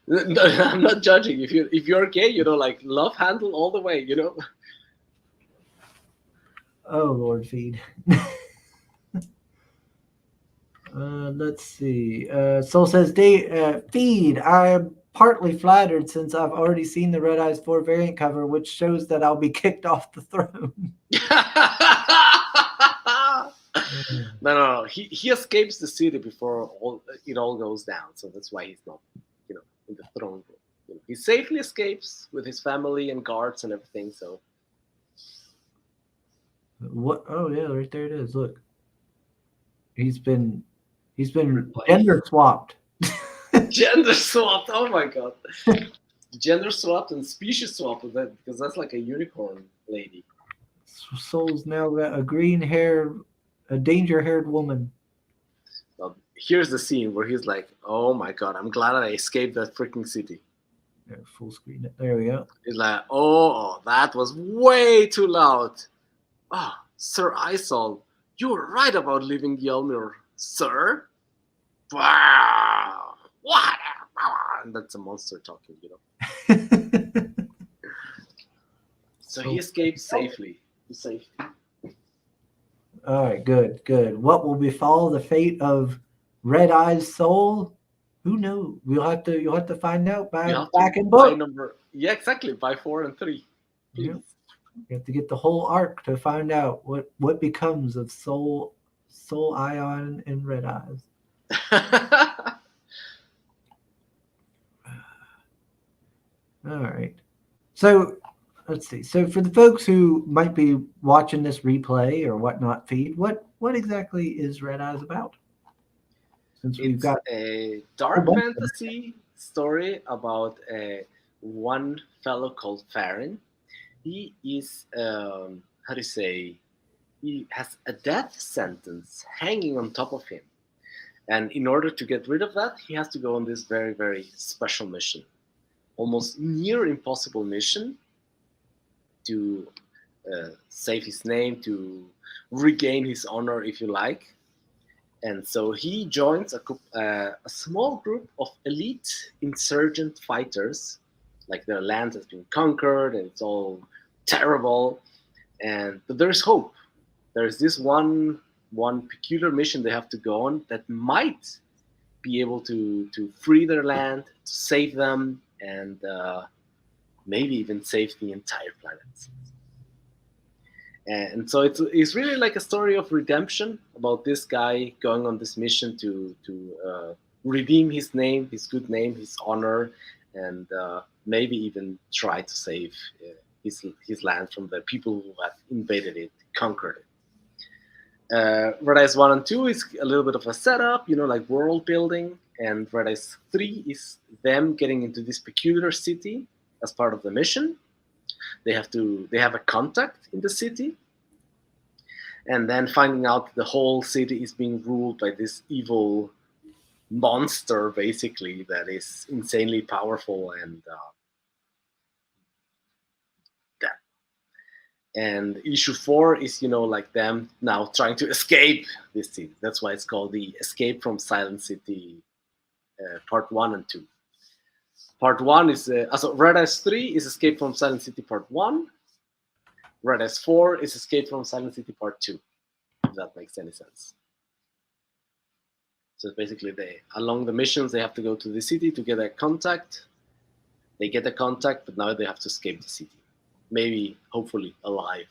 No, I'm not judging. If you're gay, like love handle all the way. Oh Lord, feed. Let's see. Soul says, feed. I'm partly flattered since I've already seen the Red Eyes 4 variant cover, which shows that I'll be kicked off the throne. No. He escapes the city before it all goes down, so that's why he's not, in the throne room. He safely escapes with his family and guards and everything. So. What? Oh yeah, right there it is. Look, he's been Replaced. gender swapped. Gender swapped. Oh my god. Gender swapped and species swapped with that, because that's like a unicorn lady. Soul's now got a danger-haired woman. Well, here's the scene where he's like, "Oh my god, I'm glad I escaped that freaking city." Yeah, full screen it. There we go. He's like, "Oh, that was way too loud. Oh, Sir Isol, you were right about leaving Ylmir, sir. Wow, what?" And that's a monster talking, So he escaped safely. Safe. All right, good. What will befall the fate of Red Eye's soul? Who knows? You'll have to find out by back in book. Yeah, exactly. By 4 and 3. Yeah. You have to get the whole arc to find out what becomes of Soul Ion and Red Eyes. All right. So let's see. So for the folks who might be watching this replay or whatnot feed, what exactly is Red Eyes about? Since we've got a dark fantasy story about one fellow called Farron. He is he has a death sentence hanging on top of him, and in order to get rid of that, he has to go on this very, very special mission, almost near impossible mission, to save his name, to regain his honor, if you like. And so he joins a small group of elite insurgent fighters. Like, their land has been conquered and it's all terrible, but there's hope. There's this one peculiar mission they have to go on that might be able to free their land, to save them, and maybe even save the entire planet. And so it's really like a story of redemption about this guy going on this mission to redeem his name, his good name, his honor, and maybe even try to save his land from the people who have invaded it, conquered it. Red Eyes 1 and 2 is a little bit of a setup, like world building, and Red Eyes 3 is them getting into this peculiar city as part of the mission. They have a contact in the city, and then finding out the whole city is being ruled by this evil monster, basically, that is insanely powerful and And issue 4 is, like them now trying to escape this city. That's why it's called the Escape from Silent City Part 1 and 2. Part 1 is, Red Eyes 3 is Escape from Silent City Part 1. Red Eyes 4 is Escape from Silent City Part 2, if that makes any sense. So basically, along the missions, they have to go to the city to get a contact. They get a contact, but now they have to escape the city. Maybe, hopefully, alive.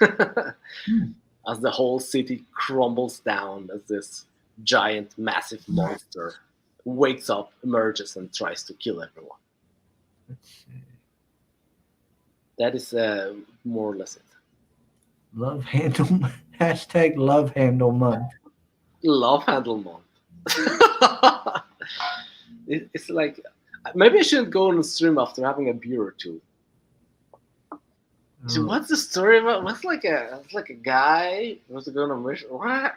As the whole city crumbles down as this giant, massive monster wakes up, emerges, and tries to kill everyone. Let's see. That is more or less it. Love handle hashtag love handle month. Love handle month. It's like, maybe I shouldn't go on the stream after having a beer or two. So what's the story about? What's like a guy who wants to go on a mission? What?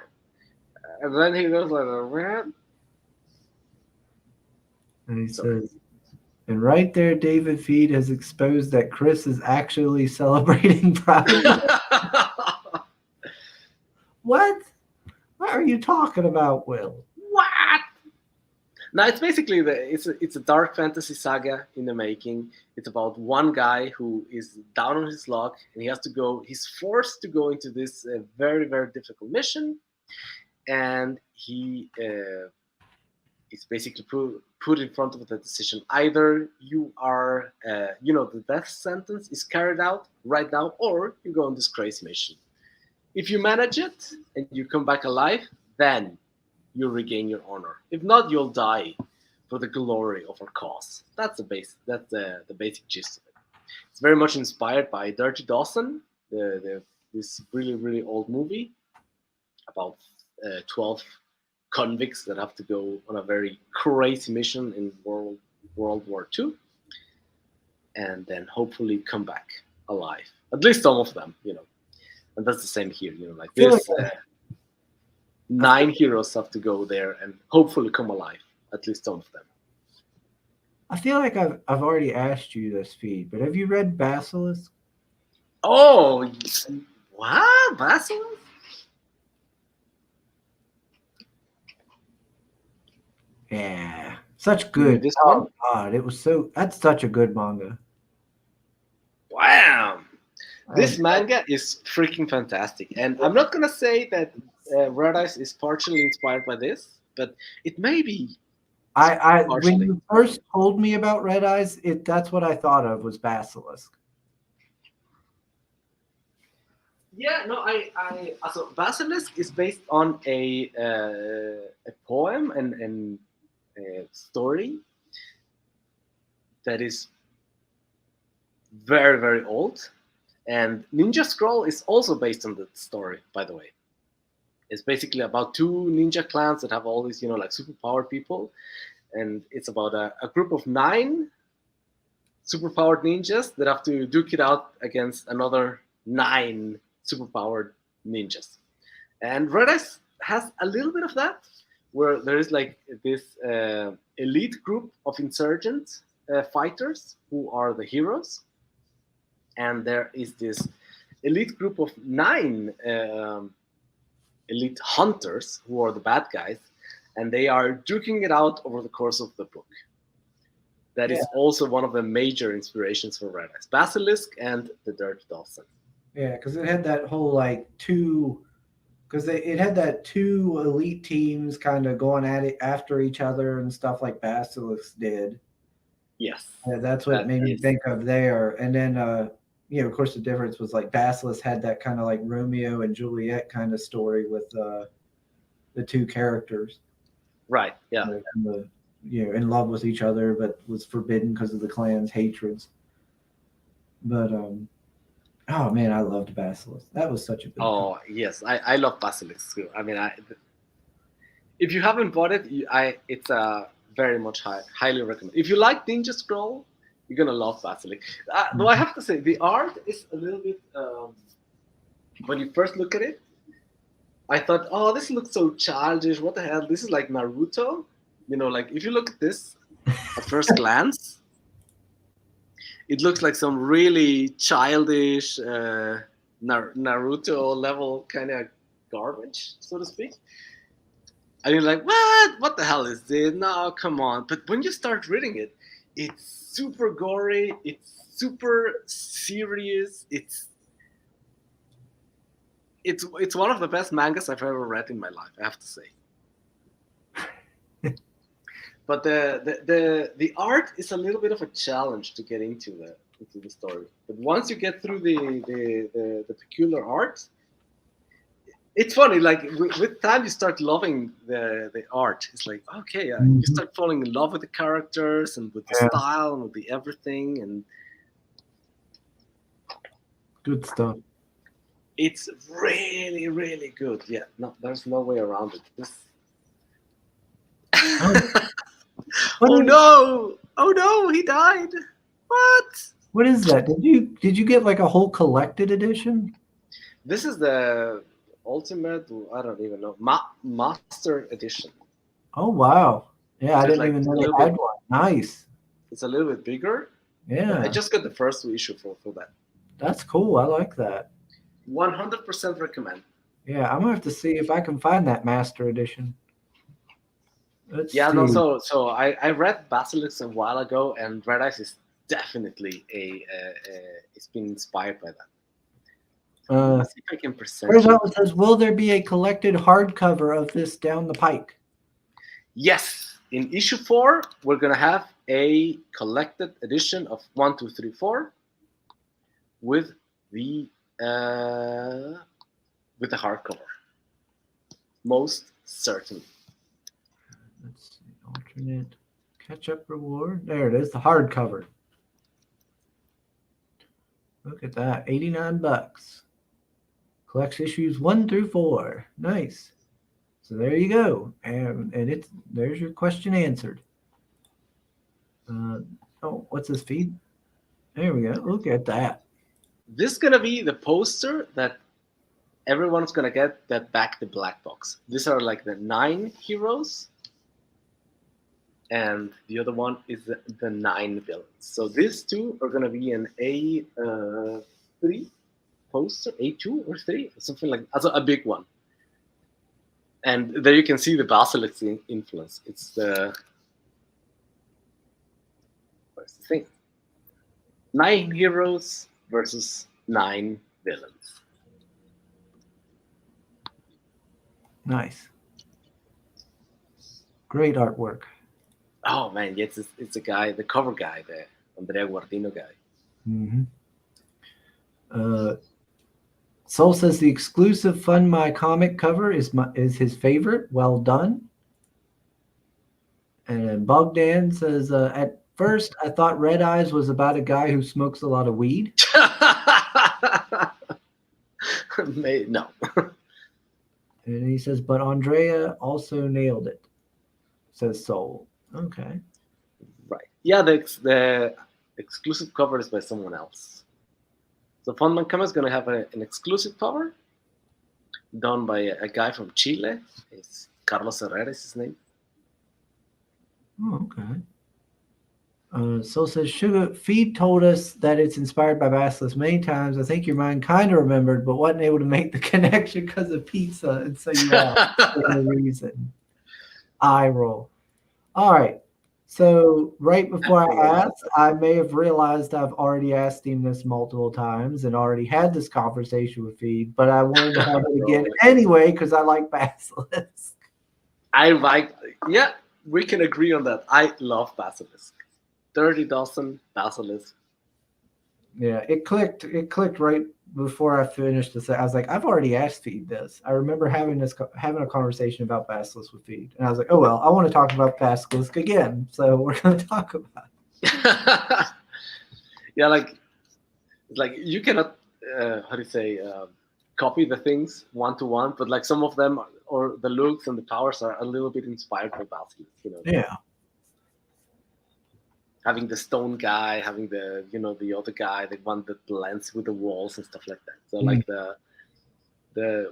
And then he goes like, what? And he says, and right there, David Feed has exposed that Chris is actually celebrating Pride. What? What are you talking about, Will? What? No, it's basically it's a dark fantasy saga in the making. It's about one guy who is down on his luck, and he's forced to go into this very, very difficult mission, and he is basically put in front of the decision: either you are, the death sentence is carried out right now, or you go on this crazy mission. If you manage it and you come back alive, then you'll regain your honor. If not, you'll die for the glory of our cause. That's the basic gist of it. It's very much inspired by Dirty Dawson, this really, really old movie about 12 convicts that have to go on a very crazy mission in World War II, and then hopefully come back alive. At least some of them, And that's the same here, like this. 9 heroes have to go there and hopefully come alive, at least some of them. I feel like I've already asked you this, Feed, but have you read Basilisk? Oh, what? Basilisk? Yeah, such good. This Oh one? God, that's such a good manga. Wow. This manga is freaking fantastic. And I'm not going to say that Red Eyes is partially inspired by this, but it may be. When you first told me about Red Eyes, that's what I thought of was Basilisk. Yeah, no, so Basilisk is based on a poem and a story that is very, very old. And Ninja Scroll is also based on that story, by the way. It's basically about 2 ninja clans that have all these, like superpowered people. And it's about a group of 9 superpowered ninjas that have to duke it out against another 9 superpowered ninjas. And Red Eyes has a little bit of that, where there is like this elite group of insurgent fighters who are the heroes. And there is this elite group of 9 elite hunters who are the bad guys, and they are duking it out over the course of the book. That is also one of the major inspirations for Red Eyes. Basilisk and the Dirty Dawson. Yeah, because it had that whole it had that 2 elite teams kind of going at it after each other and stuff like Basilisk did. Yes. Yeah, that's what made me think of there. And then of course, the difference was like Basilisk had that kind of like Romeo and Juliet kind of story with the 2 characters. Right. Yeah. In love with each other, but was forbidden because of the clan's hatreds. But oh man, I loved Basilisk. That was such a good. Oh yes, I love Basilisk too. I mean, if you haven't bought it, it's very much highly recommend. If you like Ninja Scroll, you're gonna love Basilisk. Though I have to say, the art is a little bit. When you first look at it, I thought, "Oh, this looks so childish. What the hell? This is like Naruto." Like if you look at this at first glance, it looks like some really childish Naruto level kind of garbage, so to speak. And you're like, what? What the hell is this? No, come on. But when you start reading it, it's super gory. It's super serious. It's one of the best mangas I've ever read in my life, I have to say. But the art is a little bit of a challenge to get into the story. But once you get through the peculiar art, it's funny. Like with time, you start loving the art. It's like, okay, you start falling in love with the characters and with the style and with the everything, and Good stuff. it's really, really good. Yeah, no, there's no way around it. Oh no! Oh no! He died. What? What is that? Did you get like a whole collected edition? This is the ultimate. I don't even know. Master edition. Oh wow! Yeah, I So didn't like even a know they little had bit- one. Nice. It's a little bit bigger. Yeah, I just got the first issue for that. that's cool. I like that. 100% recommend. Yeah, I'm gonna have to see if I can find that master edition. Let's Yeah, see. no. So I read Basilisk a while ago, and Red Eyes is definitely it's been inspired by that. Let's see if I can present. Where's you. it says, will there be a collected hardcover of this down the pike? Yes, in issue 4, we're gonna have a collected edition of 1, 2, 3, 4 with the hardcover. Most certainly. Let's see, alternate catch-up reward. There it is, the hardcover. Look at that, $89. Collects issues 1 through 4. Nice. So there you go, and there's your question answered. Oh, what's this feed? There we go. Look at that. This is gonna be the poster that everyone's gonna get that back the black box. These are like the 9 heroes, and the other one is the 9 villains. So these two are gonna be an A3 poster, A2 or 3, something like that. A big one. And there you can see the Basilisk influence. It's where's the thing? 9 heroes versus 9 villains. Nice. Great artwork. Oh man, yes, it's a guy, the cover guy, the Andrea Guardino guy. Mm-hmm. Soul says the exclusive Fund My Comic cover is his favorite. Well done. And Bogdan says, at first I thought Red Eyes was about a guy who smokes a lot of weed. No. And he says, but Andrea also nailed it, says Soul. Okay. Right. Yeah, the exclusive cover is by someone else. So Fundman Comics is going to have an exclusive cover done by a guy from Chile. It's Carlos Herrera is his name. Oh, okay. Soul says, Sugar Feed told us that it's inspired by Basilisk many times. I think your mind kind of remembered, but wasn't able to make the connection because of pizza. And so you asked for no reason. Eye roll. All right. So right before I asked, I may have realized I've already asked him this multiple times and already had this conversation with Feed, but I wanted to have it again anyway because I like Basilisk. Yeah, we can agree on that. I love Basilisk. 30 dozen Basilisk. Yeah, it clicked right before I finished this. I was like, I've already asked Feed this. I remember having a conversation about Basilisk with Feed, and I was like, oh well, I want to talk about Basilisk again, so we're going to talk about it. Yeah, like you cannot how do you say copy the things one to one, but like some of them or the looks and the powers are a little bit inspired by Basilisk. Yeah. Having the stone guy, having the the other guy, the one that blends with the walls and stuff like that. So like the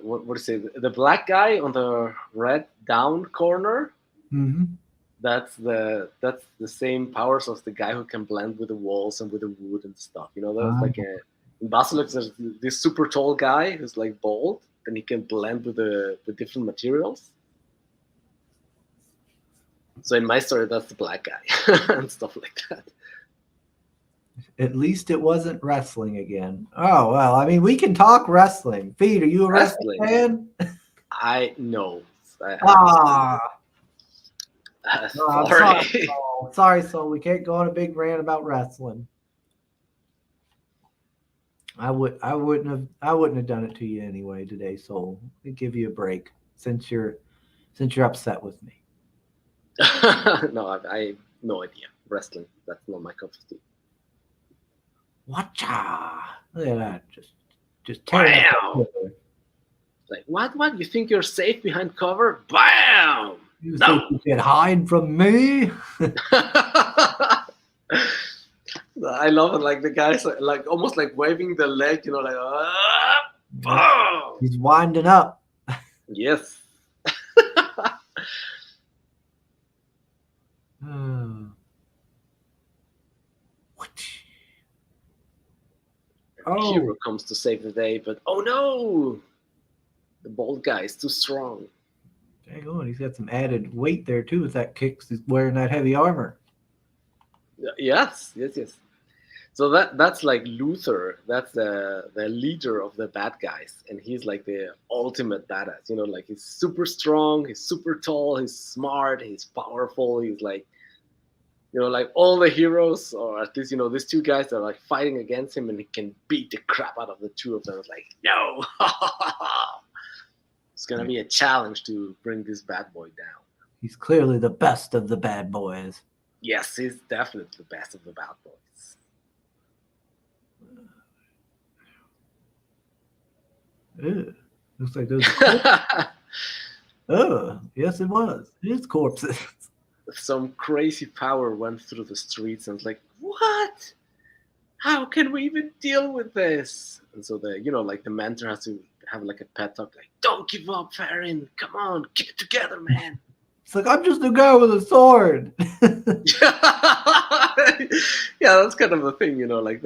what do you say, the black guy on the red down corner. Mm-hmm. That's the same powers as the guy who can blend with the walls and with the wood and stuff. That's like In Basilux, there's this super tall guy who's like bald, and he can blend with the different materials. So in my story, that's the black guy and stuff like that. At least it wasn't wrestling again. Oh well, I mean, we can talk wrestling. Feed, are you a wrestling fan? I know. No, I'm Sorry. sorry, Saul. Sorry, Saul. We can't go on a big rant about wrestling. I wouldn't have done it to you anyway today, Soul. I'd give you a break since you're upset with me. No, I have no idea. Wrestling, that's not my cup of tea. Watcha! Look at that. Just Bam! Like, what? You think you're safe behind cover? Bam! You No. think you can hide from me? I love it. Like the guys, like almost like waving the leg, like, boom! He's winding up. Yes. Oh. Hero comes to save the day, but oh no! The bald guy is too strong. Dang on, he's got some added weight there too with that kicks. He's wearing that heavy armor. Yes. So that's like Luther. That's the leader of the bad guys, and he's like the ultimate badass. Like he's super strong, he's super tall, he's smart, he's powerful. He's like, like all the heroes, or at least these two guys that are like fighting against him, and he can beat the crap out of the two of them. It's like, no, it's gonna be a challenge to bring this bad boy down. He's clearly the best of the bad boys. Yes, he's definitely the best of the bad boys. Ew. Looks like those. Oh, yes, it was. It's corpses. Some crazy power went through the streets, and it's like, what? How can we even deal with this? And so like the mentor has to have like a pet talk, like, don't give up, Farron. Come on, keep it together, man. It's like, I'm just a guy with a sword. Yeah, that's kind of the thing, like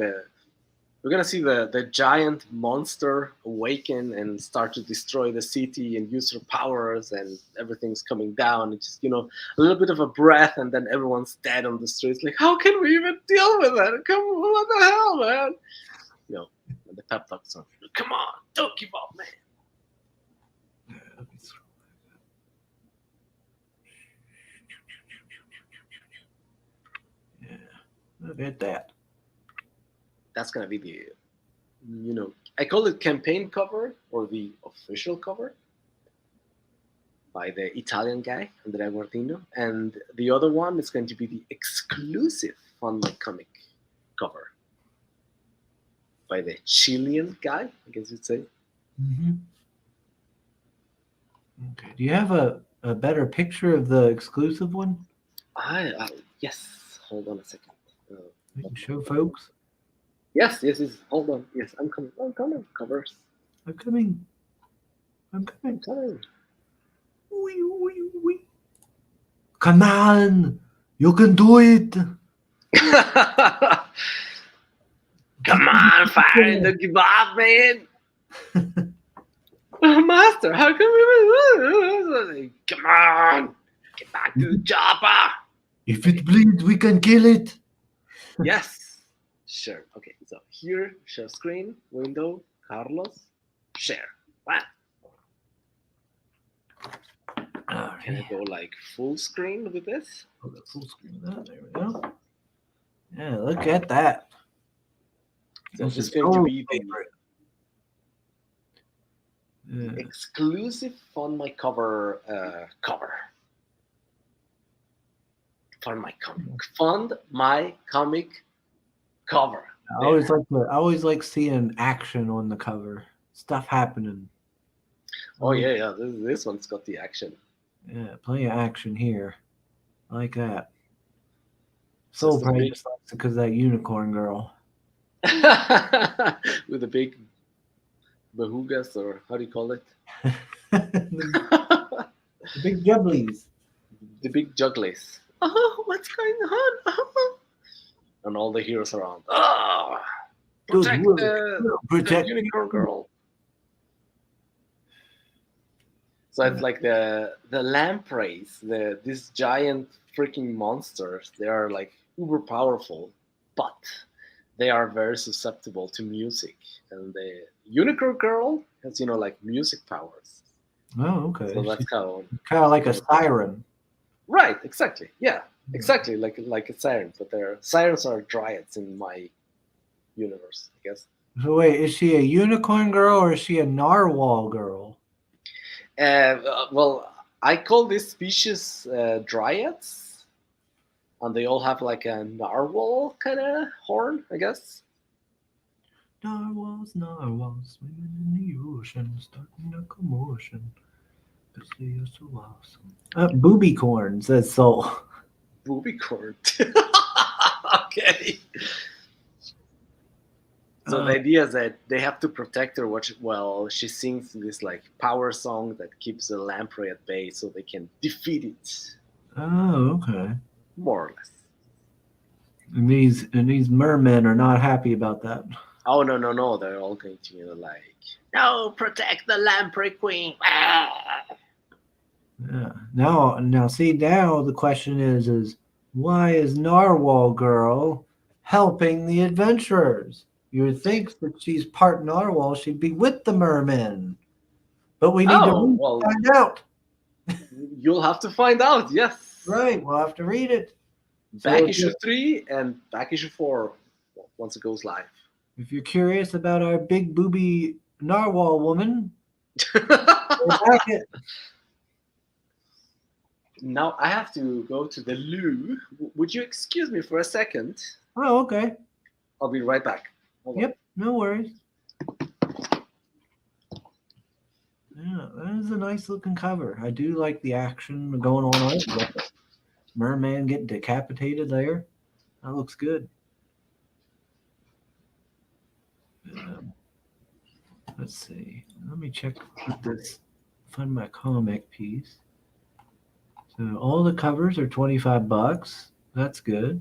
we're gonna see the giant monster awaken and start to destroy the city and use her powers, and everything's coming down. It's just a little bit of a breath, and then everyone's dead on the streets. Like, how can we even deal with that? Come on, what the hell, man? And the pep talk song. Come on, don't give up, man. Yeah, look at that. That's gonna be the, I call it campaign cover, or the official cover, by the Italian guy, Andrea Guardino, and the other one is going to be the exclusive Fun My Comic cover by the Chilean guy, I guess you'd say. Mm-hmm. Okay. Do you have a better picture of the exclusive one? Yes. Hold on a second. You can show folks. Yes. Hold on. Yes, I'm coming. Covers. I'm coming. Wee. Come on. You can do it. Come on, Farron. Don't give up, man. Master, how come we... Come on. Get back to the chopper. If it bleeds, we can kill it. Yes. Sure. Okay, so here, share screen, window, Carlos, share. Wow. Can I go like full screen with this? Full screen. There we go. Yeah, look at that. So this is going to be the Yeah. exclusive Fun My Cover cover. Fund My Comic cover. I always like seeing action on the cover. Stuff happening. Oh yeah. This one's got the action. Yeah, plenty of action here. I like that. Soul probably just likes it because of that unicorn girl. With the big behugas, or how do you call it? The big jubblies. The big jugglies. Oh, what's going on? Oh. And all the heroes around. Oh, Protect Good the work. Protect unicorn girl. So it's like the lampreys, these giant freaking monsters. They are like uber powerful, but they are very susceptible to music. And the unicorn girl has like music powers. Oh, okay. So that's She's how. kind of like a siren. Right. Exactly. Yeah. Exactly. Like a siren, but their sirens are dryads in my universe, I guess. So wait, is she a unicorn girl or is she a narwhal girl? Well, I call these species dryads, and they all have like a narwhal kind of horn, I guess. Narwhals, narwhals, swimming in the ocean, starting a commotion. 'Cause they are so awesome. Booby corn, says Soul. Booby cord. Okay. So the idea is that they have to protect her while she sings this like power song that keeps the lamprey at bay, so they can defeat it, Oh, okay. more or less. And these mermen are not happy about that. Oh no! They're all going to like, no, protect the lamprey queen. Ah! Yeah. Now, see, now the question is why is Narwhal Girl helping the adventurers? You would think that she's part narwhal, she'd be with the mermen. But we need Oh, to well, find out. you'll have to find out. Yes. Right, we'll have to read it. Back So issue 3 and back issue 4 once it goes live. if you're curious about our big booby narwhal woman, we'll back it. Now I have to go to the loo. Would you excuse me for a second? Oh, okay. I'll be right back. Hold on. Yep, no worries. Yeah, that is a nice looking cover. I do like the action going on. You got the merman getting decapitated there. That looks good. Let's see. Let me check with this. Find my comic piece. So all the covers are $25. That's good.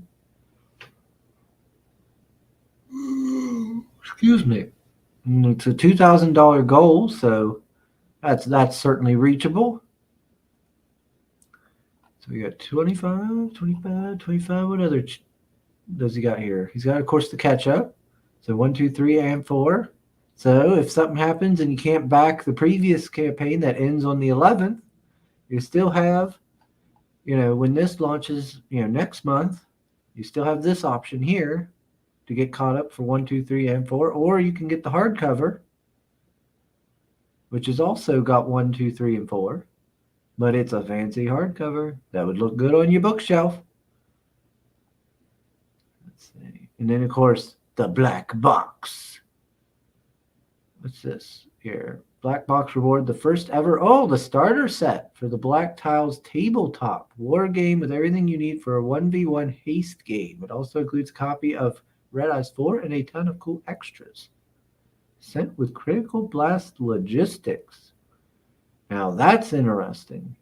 Excuse me. It's a $2,000 goal, so that's certainly reachable. So we got 25, 25, 25. What other does he got here? He's got, of course, the catch up. So 1, 2, 3, and 4. So if something happens and you can't back the previous campaign that ends on the 11th, you still have, when this launches, next month, you still have this option here to get caught up for 1, 2, 3, and 4, or you can get the hardcover, which has also got 1, 2, 3, and 4, but it's a fancy hardcover that would look good on your bookshelf. Let's see, and then of course the black box. What's this here? Black box reward, the first ever, the starter set for the Black Tiles tabletop war game with everything you need for a 1v1 haste game. It also includes a copy of Red Eyes 4 and a ton of cool extras. Sent with Critical Blast logistics. Now that's interesting.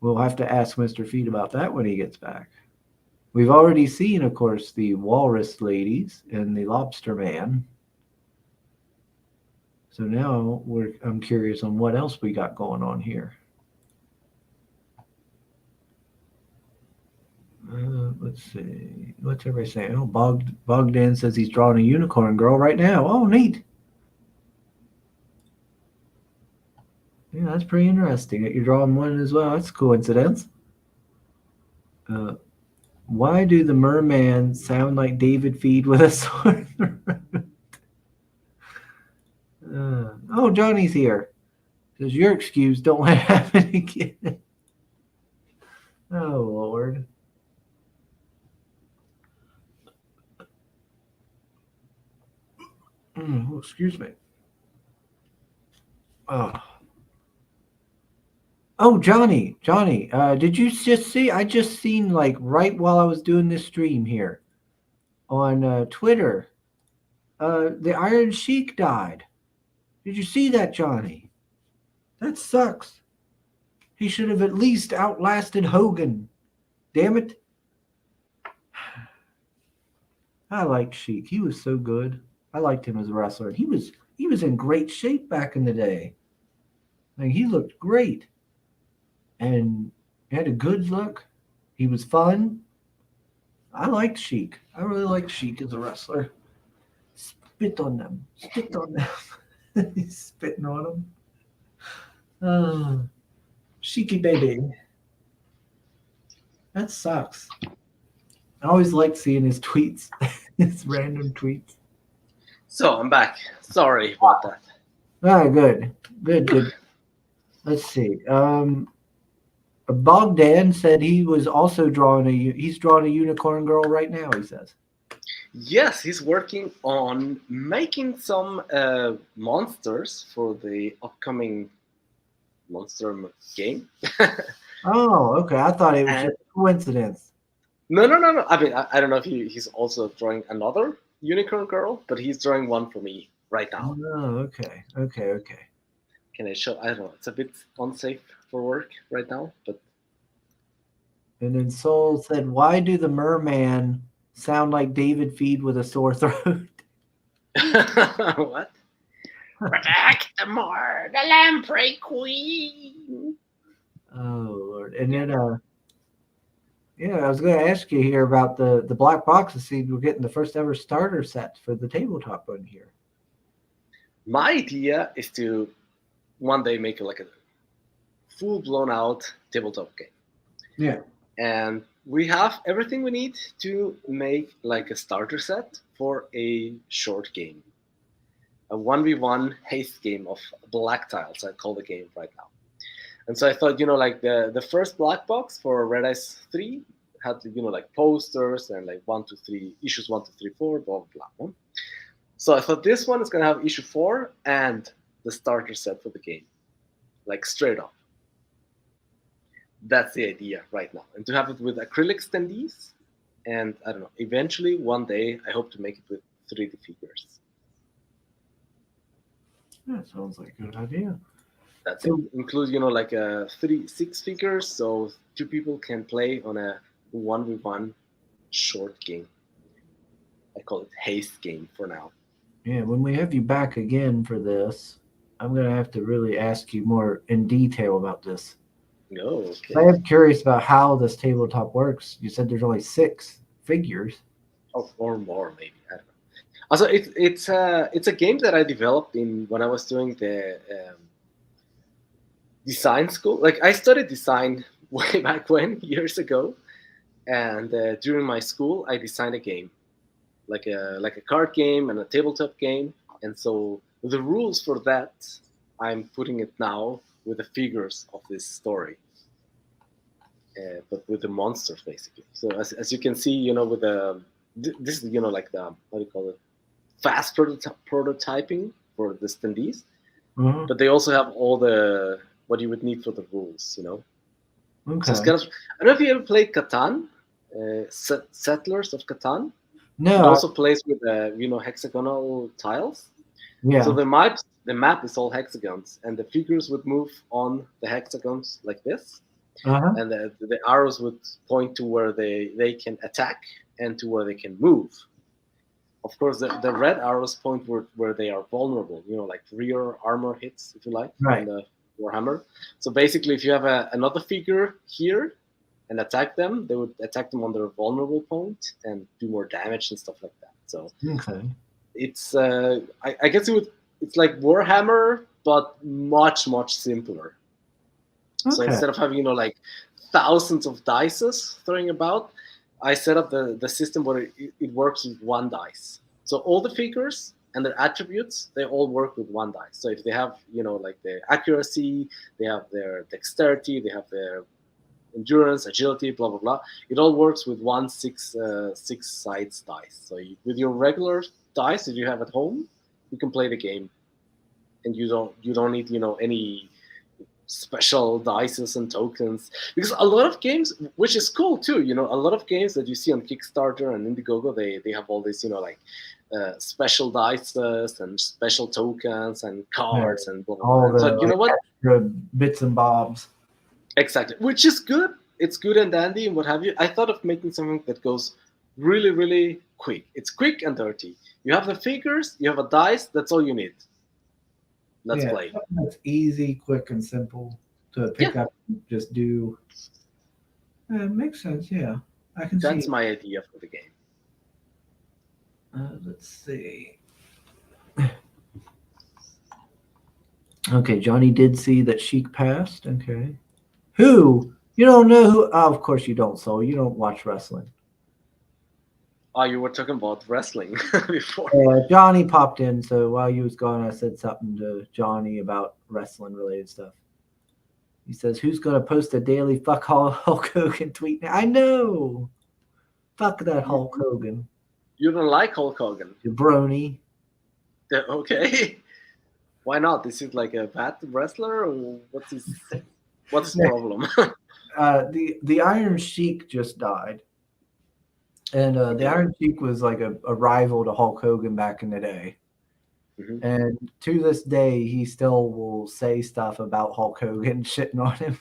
We'll have to ask Mr. Feet about that when he gets back. We've already seen, of course, the Walrus Ladies and the Lobster Man. So now I'm curious on what else we got going on here. Let's see. What's everybody saying? Oh, Bogdan says he's drawing a unicorn girl right now. Oh, neat. Yeah, that's pretty interesting that you're drawing one as well. That's a coincidence. Why do the merman sound like David Feed with a sword? Johnny's here. Says you're excused. Don't let it happen again. Oh, Lord. Excuse me. Oh, Johnny, did you just see? I just seen right while I was doing this stream here on Twitter. The Iron Sheik died. Did you see that, Johnny? That sucks. He should have at least outlasted Hogan. Damn it. I liked Sheik. He was so good. I liked him as a wrestler. He was in great shape back in the day. Like he looked great and had a good look. He was fun. I liked Sheik. I really liked Sheik as a wrestler. Spit on them. Spit on them. He's spitting on them. Oh, Sheiky baby. That sucks. I always liked seeing his tweets, his random tweets. So I'm back. Sorry about that. Ah, good. Good. Let's see. Bogdan said he was also he's drawing a unicorn girl right now, he says. Yes, he's working on making some monsters for the upcoming monster game. Oh, okay. I thought it was just a coincidence. No. I mean, I don't know if he's also drawing another unicorn girl, but he's drawing one for me right now. Oh, okay. Can I show? I don't know. It's a bit unsafe for work right now, but. And then Soul said, "Why do the merman sound like David Feed with a sore throat?" What? Protect the more, the lamprey queen. Oh Lord! And then, I was going to ask you here about the black box to see if we're getting the first ever starter set for the tabletop one here. My idea is to one day make like a full blown out tabletop game. Yeah. And we have everything we need to make like a starter set for a short game. A 1v1 haste game of black tiles, I call the game right now. And so I thought, like the first black box for Red Ice 3 had, like posters and like 1, 2, 3, issues 1, 2, 3, 4, blah, blah, blah. So I thought this one is going to have issue 4 and the starter set for the game, like straight up. That's the idea right now. And to have it with acrylic standees, and I don't know, eventually one day I hope to make it with 3D figures. That sounds like a good idea. That includes, like 6 figures, so 2 people can play on a 1v1 short game. I call it haste game for now. Yeah, when we have you back again for this, I'm going to have to really ask you more in detail about this. No, okay. I am curious about how this tabletop works. You said there's only 6 figures. Oh, or more maybe. I don't know. Also, it's a game that I developed when I was doing the design school. Like I studied design way back when, years ago, and during my school I designed a game, like a card game and a tabletop game. And so the rules for that, I'm putting it now with the figures of this story, but with the monsters basically. So as you can see, with this is like the, what do you call it, fast prototyping for the standees, but they also have all the what you would need for the rules. Okay. So it's kind of, I don't know if you ever played Catan, Settlers of Catan. No. It also plays with hexagonal tiles. Yeah. So the map is all hexagons, and the figures would move on the hexagons like this, and the arrows would point to where they can attack and to where they can move. Of course, the red arrows point where they are vulnerable, like rear armor hits, if you like, right. on the Warhammer. So basically, if you have another figure here and attack them, they would attack them on their vulnerable point and do more damage and stuff like that. So it's I guess it's like Warhammer, but much, much simpler. So instead of having like thousands of dices throwing about, I set up the system where it works with 1 dice. So all the figures and their attributes, they all work with 1 dice. So if they have like the accuracy, they have their dexterity, they have their endurance, agility, blah blah blah. It all works with 1 6 sides dice. So with your regular dice that you have at home, you can play the game, and you don't need any special dices and tokens, because a lot of games, which is cool too, a lot of games that you see on Kickstarter and Indiegogo, they have all this like special dices and special tokens and cards and blah, blah, blah. So you know what, bits and bobs. Exactly, which is good. It's good and dandy and what have you. I thought of making something that goes really, really quick. It's quick and dirty. You have the figures, you have a dice. That's all you need. Let's Yeah, play. something that's easy, quick, and simple to pick up and just do. It makes sense. Yeah, I can That's see. my idea for the game. Let's see. Okay, Johnny did see that Sheik passed. Okay. Who? You don't know who? Oh, of course you don't, Soul. You don't watch wrestling. Oh, you were talking about wrestling before. Johnny popped in, so while you was gone, I said something to Johnny about wrestling related stuff. He says, "Who's gonna post a daily fuck Hulk Hogan tweet?" I know. Fuck that Hulk Hogan. You don't like Hulk Hogan? Jabroni. Okay. Why not? Is it like a bad wrestler, or what's his problem? The Iron Sheik just died, and the Iron Sheik was like a rival to Hulk Hogan back in the day. Mhm. And to this day, he still will say stuff about Hulk Hogan, shitting on him.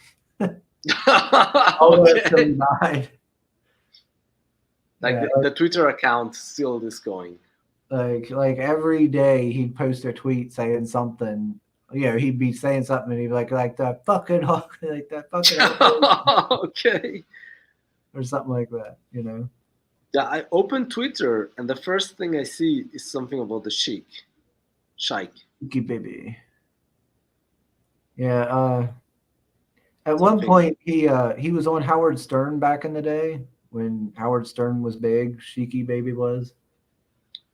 Although until Okay. he died. Like Yeah, the Twitter account still is going. like every day he'd post a tweet saying something. You know, he'd be saying something and he'd be like that fucking Hulk, like that fucking Hulk Hogan, Okay. or something like that. You know. Yeah, I open Twitter and the first thing I see is something about the Sheik. Icky baby. Yeah. At one Something. point, he was on Howard Stern back in the day when Howard Stern was big. Sheiky baby was,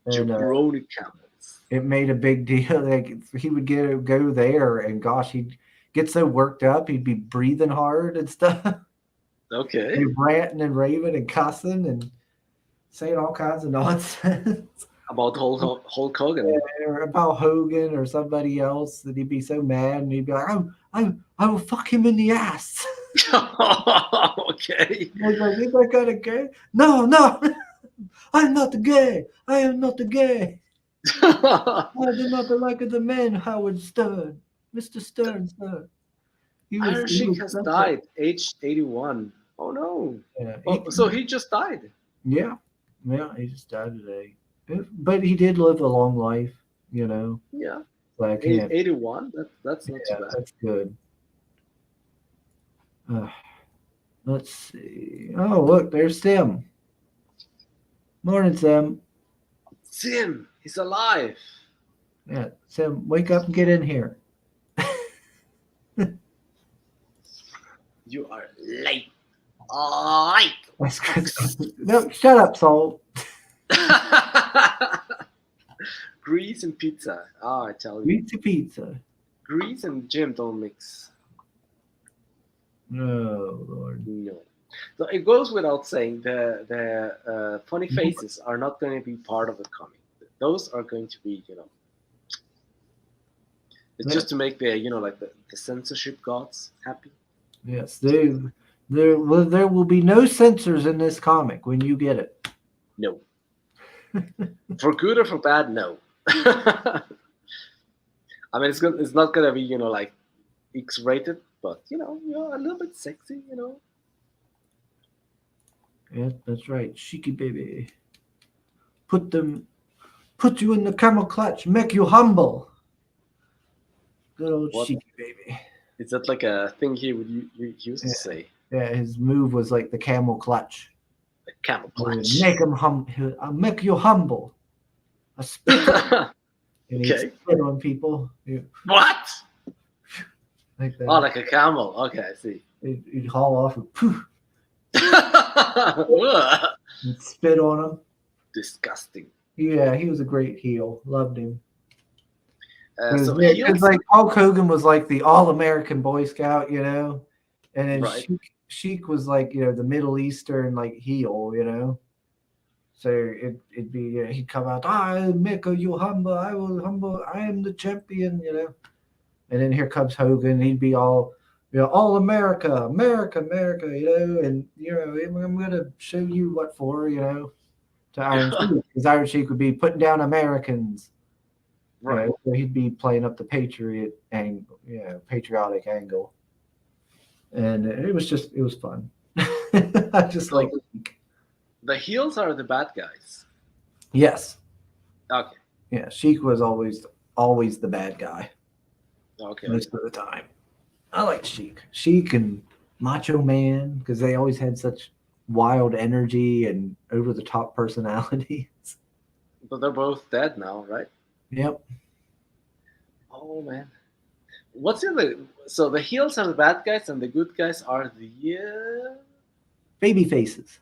and Jabroni Camels. it made a big deal. Like he would go there, and gosh, he'd get so worked up, he'd be breathing hard and stuff, Okay. and ranting and raving and cussing and saying all kinds of nonsense. About Hulk Hogan. Or about Hogan or somebody else, that he'd be so mad and he'd be like, I will fuck him in the ass. Okay. I was like, is that kind of gay? No, I'm not the gay. I am not the gay. I do not like the man, Howard Stern. Mr. Stern, sir. Iron Sheik has something. died, aged 81. Oh no. Yeah, Oh, so he just died. yeah, he just died today. But he did live a long life, you know. Yeah. Like 81? That's not yeah, too bad. that's good. Let's see. Oh, look, there's Sim. Morning, Sim. Sim, he's alive. Yeah, Sim, wake up and get in here. You are late. Late. That's good. No, shut up, Soul. Grease and pizza. Oh, I tell you. Pizza. Grease and Jim don't mix. No, Lord. No. So it goes without saying the funny faces are not going to be part of the comic. Those are going to be, it's just to make the, like the censorship gods happy. Yes, there will be no censors in this comic when you get it. No. For good or for bad, no. I mean, it's not gonna be, like X-rated, but a little bit sexy, Yeah, that's right. Sheiky baby. Put you in the camel clutch, make you humble. Good old What? Sheiky baby. Is that like a thing he used to say? Yeah, his move was like the camel clutch. The camel clutch. Make him I'll make you humble. I spit on, and he'd Okay. spit on people. Yeah, What? like that. Oh, like a camel. Okay, I see. He'd haul off and poof, Ugh. and spit on them. Disgusting. Yeah, he was a great heel. Loved him. So Because heels, like Hulk Hogan was like the all-American Boy Scout, and then Right. Sheik was like the Middle Eastern like heel, So it'd be he'd come out, I make you humble, I will humble, I am the champion, And then here comes Hogan, he'd be all all America, America, and I'm gonna show you what for, to Iron Sheik, because Iron Sheik would be putting down Americans. right? So he'd be playing up the patriotic angle, and it was fun. I just So- like The heels are the bad guys. Yes. Okay. Yeah, Sheik was always the bad guy Okay. most of the time. I like Sheik. Sheik and Macho Man because they always had such wild energy and over the top personalities. But they're both dead now, right? Yep. Oh man. What's in the so the heels are the bad guys and the good guys are Baby faces.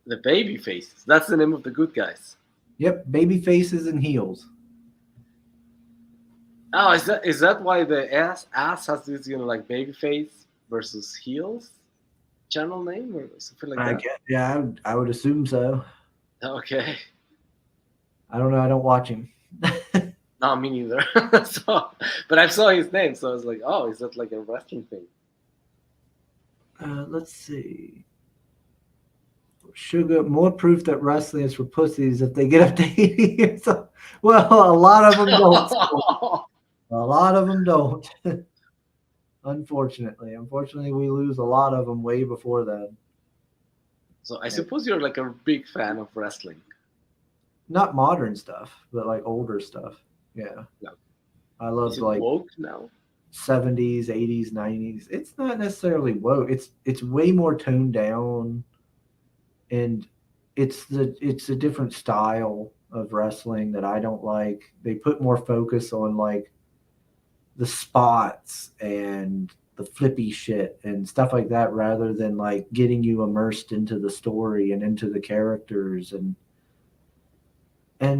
the baby faces. That's the name of the good guys. Yep. Baby faces and heels. Oh, is that why the ass has this like baby face versus heels channel name or something like I that? get. Yeah, I would assume so. Okay. I don't know. I don't watch him. No, me neither. So, but I saw his name, so I was like, oh, is that like a wrestling thing? Let's see. Sugar, more proof that wrestling is for pussies if they get up to 80 years old. Well, a lot of them don't. A lot of them don't. Unfortunately, we lose a lot of them way before then. So I suppose you're like a big fan of wrestling. Not modern stuff, but like older stuff. Yeah. No. I Is loved it like woke now? 70s, 80s, 90s. It's not necessarily woke. It's way more toned down, and it's a different style of wrestling that I don't like. They put more focus on like the spots and the flippy shit and stuff like that rather than like getting you immersed into the story and into the characters and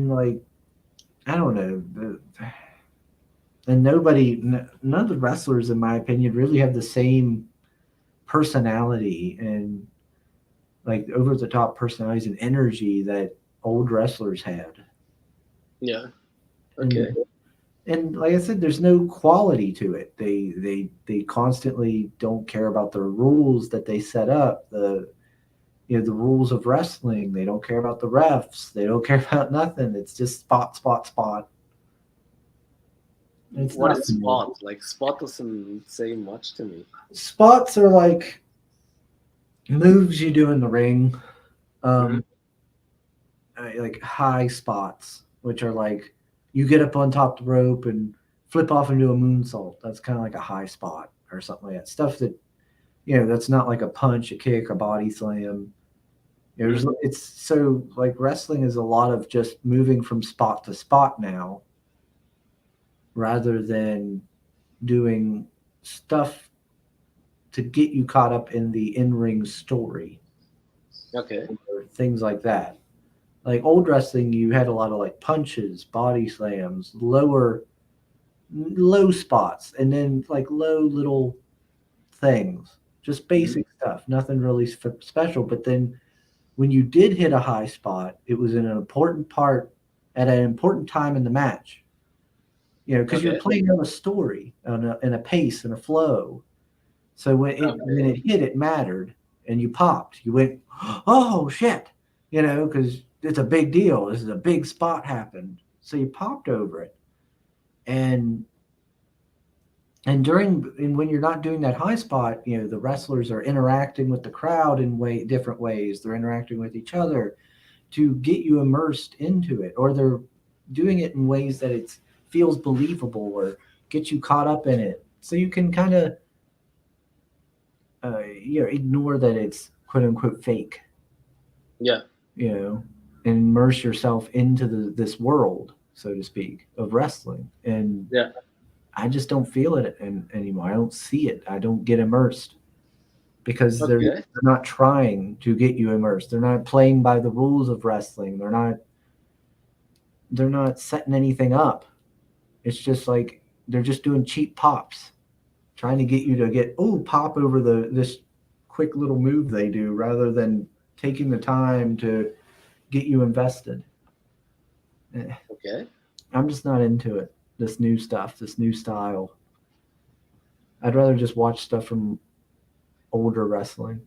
like I don't know. And none of the wrestlers, in my opinion, really have the same personality and like over the top personalities and energy that old wrestlers had. Yeah. Okay. And like I said, there's no quality to it. They constantly don't care about the rules that they set up. The rules of wrestling. They don't care about the refs. They don't care about nothing. It's just spot, spot, spot. It's What not is spot? Like spot doesn't say much to me. spots are like moves you do in the ring. Um, like high spots, which are like you get up on top of the rope and flip off into a moonsault. That's kind of like a high spot or something like that. Stuff that that's not like a punch, a kick, a body slam. It's so like wrestling is a lot of just moving from spot to spot now, rather than doing stuff to get you caught up in the in-ring story Okay. or things like that. Like old wrestling, you had a lot of like punches, body slams, low spots, and then like low little things, just basic stuff, nothing really special. But then when you did hit a high spot, it was in an important part at an important time in the match. Because you're playing on a story and a pace and a flow. So when it hit, it mattered, and you popped. You went, oh shit, because it's a big deal. This is a big spot happened. So you popped over it, and when you're not doing that high spot, the wrestlers are interacting with the crowd in different ways. They're interacting with each other to get you immersed into it, or they're doing it in ways that it feels believable or get you caught up in it. So you can kind of ignore that it's quote unquote fake. Yeah. And immerse yourself into this world, so to speak, of wrestling. And yeah, I just don't feel it anymore. I don't see it. I don't get immersed because they're not trying to get you immersed. They're not playing by the rules of wrestling. They're not setting anything up. It's just like they're just doing cheap pops, trying to get you to pop over this quick little move they do rather than taking the time to get you invested. Okay. I'm just not into it. This new stuff, this new style. I'd rather just watch stuff from older wrestling,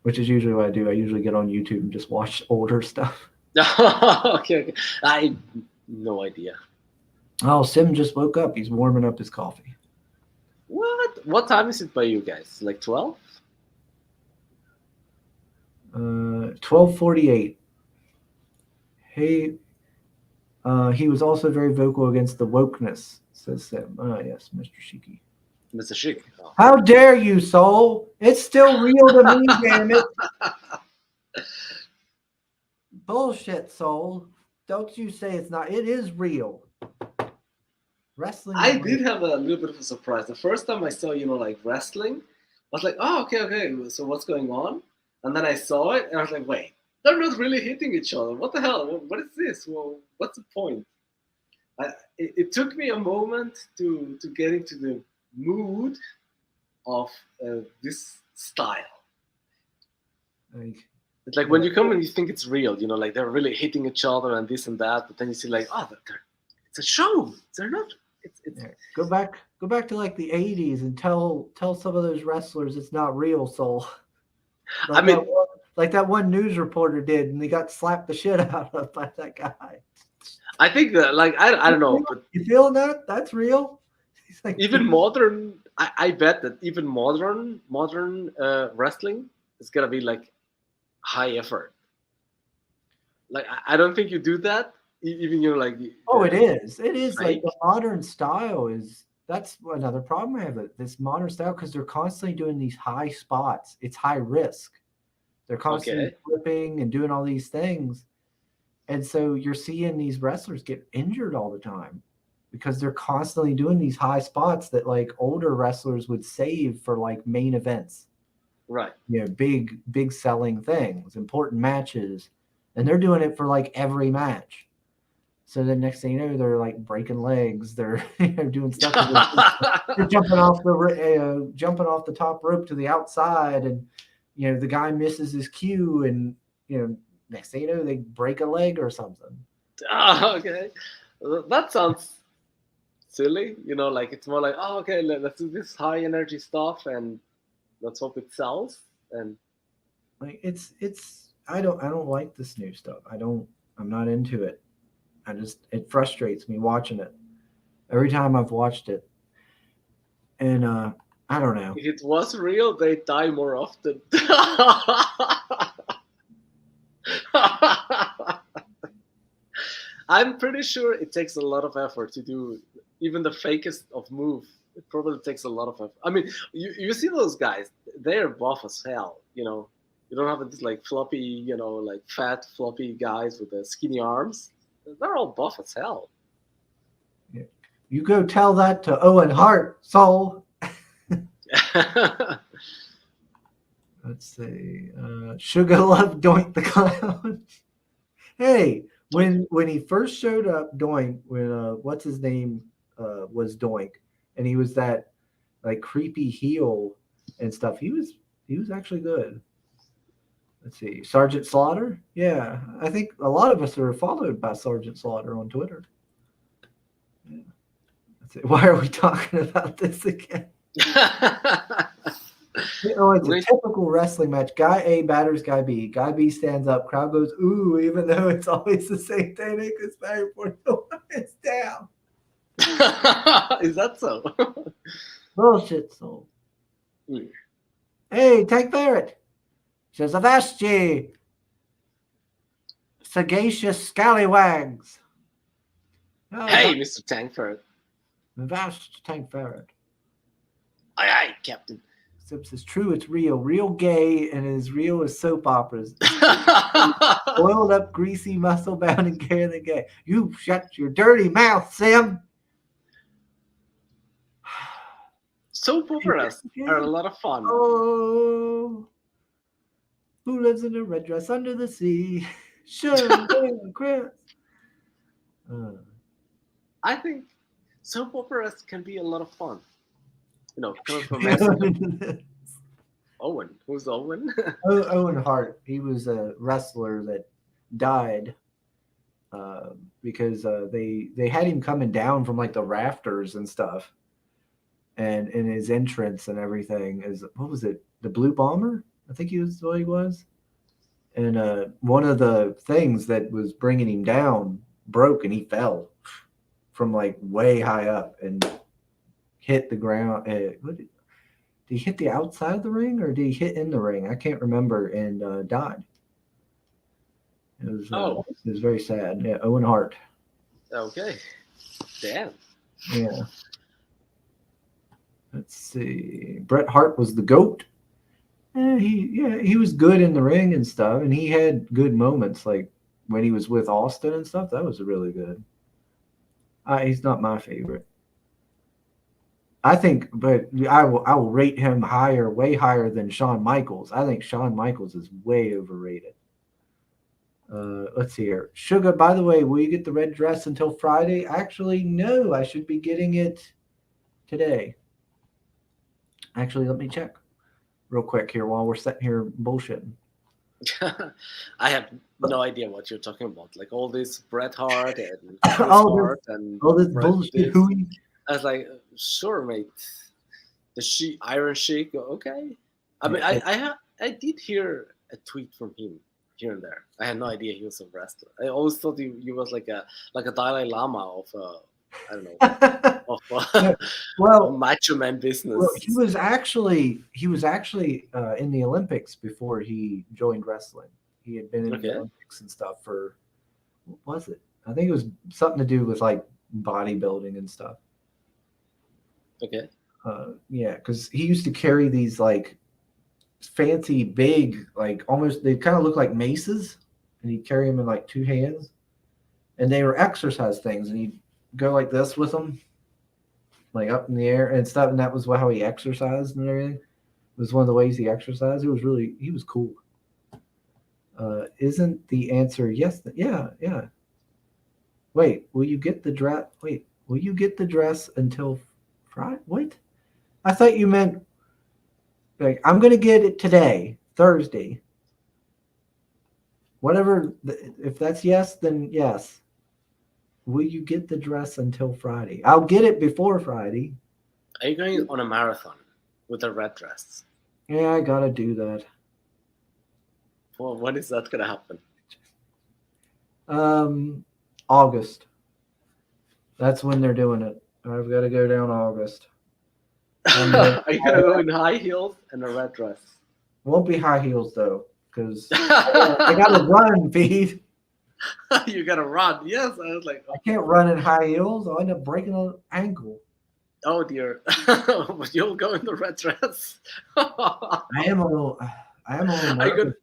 which is usually what I do. I usually get on YouTube and just watch older stuff. Okay. I no idea. Oh, Sim just woke up. He's warming up his coffee. What time is it by you guys? Like 12? 1248. He was also very vocal against the wokeness, says Sim. Yes, Mr. Shiki. Mr. Chic. Oh. How dare you, Soul? It's still real to me, damn it. Bullshit, Soul. Don't you say it's not. It is real. Wrestling. I did have a little bit of a surprise. The first time I saw, like wrestling, I was like, oh, okay. So what's going on? And then I saw it, and I was like, wait, they're not really hitting each other. What the hell? What is this? Well, what's the point? It took me a moment to get into the mood of this style. It's like when you come and you think it's real, like they're really hitting each other and this and that, but then you see like, oh, it's a show. They're not. It's yeah. Go back to like the 80s and tell some of those wrestlers it's not real, Soul. Like that one news reporter did, and he got slapped the shit out of by that guy. I think that, like, I don't know, but you feeling that? That's real. Like, even modern, I bet that even modern wrestling is gonna be like high effort. Like, I don't think you do that. Even like. Oh, it is. It is fake. Like the modern style is. That's another problem I have. This modern style, because they're constantly doing these high spots. It's high risk. They're constantly flipping and doing all these things. And so you're seeing these wrestlers get injured all the time because they're constantly doing these high spots that like older wrestlers would save for like main events. Right. Big selling things, important matches. And they're doing it for like every match. So then next thing you know, they're like breaking legs. They're doing stuff. They're jumping off the top rope to the outside, and the guy misses his cue, and next thing you know, they break a leg or something. Oh, okay, that sounds silly. Like it's more like, oh, okay, let's do this high energy stuff, and let's hope it sells. And like it's I don't like this new stuff. I'm not into it. It frustrates me watching it every time I've watched it. And I don't know. If it was real, they die more often. I'm pretty sure it takes a lot of effort to do even the fakest of move. It probably takes a lot of effort. I mean, you see those guys, they're buff as hell, You don't have this like floppy, like fat, floppy guys with the skinny arms. They're all buff as hell. Yeah. You go tell that to Owen Hart, Soul. Let's see. Sugar Love Doink the Clown. Hey, when he first showed up, Doink, when what's his name was Doink, and he was that like creepy heel and stuff. He was actually good. Let's see. Sergeant Slaughter? Yeah. I think a lot of us are followed by Sergeant Slaughter on Twitter. Yeah. That's it. Why are we talking about this again? It's a typical wrestling match. Guy A batters Guy B. Guy B stands up. Crowd goes, ooh, even though it's always the same technique as back for no one is down. Is that so? Bullshit, Soul. Hey, Tank Barrett. Says, avast ye, sagacious scallywags. Hey, Mr. Tank Ferret. Avast, Tank Ferret. Aye, Captain. Sips is true, it's real. Real gay and as real as soap operas. Oiled up, greasy, muscle bound, and gayer than gay. You shut your dirty mouth, Sim. Soap operas are a lot of fun. Oh. Who lives in a red dress under the sea? Sure, Chris. I think soap operas can be a lot of fun. Coming from Mexico. Owen. Who's Owen? Owen Hart. He was a wrestler that died because they had him coming down from like the rafters and stuff. And in his entrance and everything is, what was it? The Blue Bomber? I think he was what he was. And one of the things that was bringing him down broke, and he fell from like way high up and hit the ground. Did Did he hit the outside of the ring or did he hit in the ring? I can't remember, and died. It was very sad. Yeah, Owen Hart. Okay. Damn. Yeah. Let's see. Bret Hart was the GOAT. He was good in the ring and stuff, and he had good moments like when he was with Austin and stuff. That was really good. He's not my favorite. I think, but I will rate him higher, way higher than Shawn Michaels. I think Shawn Michaels is way overrated. Let's see here. Sugar, by the way, will you get the red dress until Friday? Actually, no. I should be getting it today. Actually, let me check real quick here while we're sitting here bullshitting. I have no idea what you're talking about. Like all this Bret Hart and all this Bret bullshit. I was like, sure, mate. The Iron Sheik, okay. I mean, I did hear a tweet from him here and there. I had no idea he was a wrestler. I always thought he was like a Dalai Lama of I don't know of macho man business. Well, he was actually in the Olympics before he joined wrestling. He had been in the Olympics and stuff for, what was it? I think it was something to do with like bodybuilding and stuff. Okay. Yeah, because he used to carry these like fancy, big, like almost they kind of look like maces, and he'd carry them in like two hands, and they were exercise things, and he'd go like this with them, like up in the air and stuff, and that was how he exercised and everything. It was one of the ways he exercised. He was cool. Isn't the answer yes? Yeah. Wait, will you get the dress? Wait, will you get the dress until Friday? What? I thought you meant like I'm gonna get it today, Thursday. Whatever. If that's yes, then yes. Will you get the dress until Friday? I'll get it before Friday. Are you going on a marathon with a red dress? Yeah, I gotta do that. Well, when is that gonna happen? August. That's when they're doing it. I've got to go down August. Are you gonna go in high heels and a red dress? Won't be high heels though, because I gotta run, Pete. You gotta run. Yes, I was like, I can't run in high heels. I'll end up breaking an ankle. Oh dear. But you'll go in the red dress. I am a little nervous.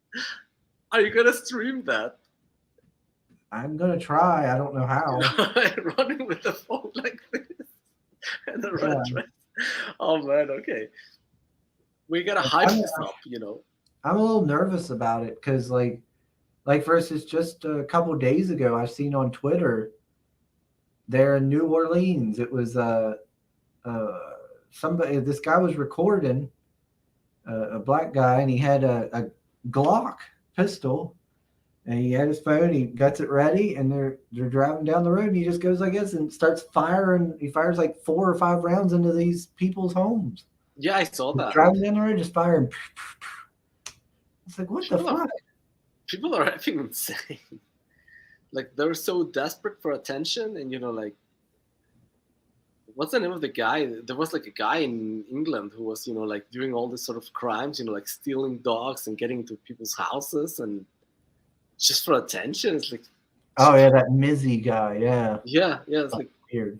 Are you gonna stream that? I'm gonna try. I don't know how. Running with the phone like this and the red dress. Oh man, okay. We gotta hype this up, you know. I'm a little nervous about it because, like for instance, just a couple days ago, I've seen on Twitter, there in New Orleans, it was somebody. This guy was recording a black guy, and he had a Glock pistol, and he had his phone. He gets it ready, and they're driving down the road, and he just goes like this and starts firing. He fires like 4 or 5 rounds into these people's homes. Yeah, I saw that. Driving down the road, just firing. It's like, what the fuck? People are acting insane. Like they're so desperate for attention, and you know, like, what's the name of the guy? There was like a guy in England who was, you know, like doing all this sort of crimes, you know, like stealing dogs and getting into people's houses and just for attention. It's like, oh yeah, that Mizzy guy, yeah. Yeah, it's like weird.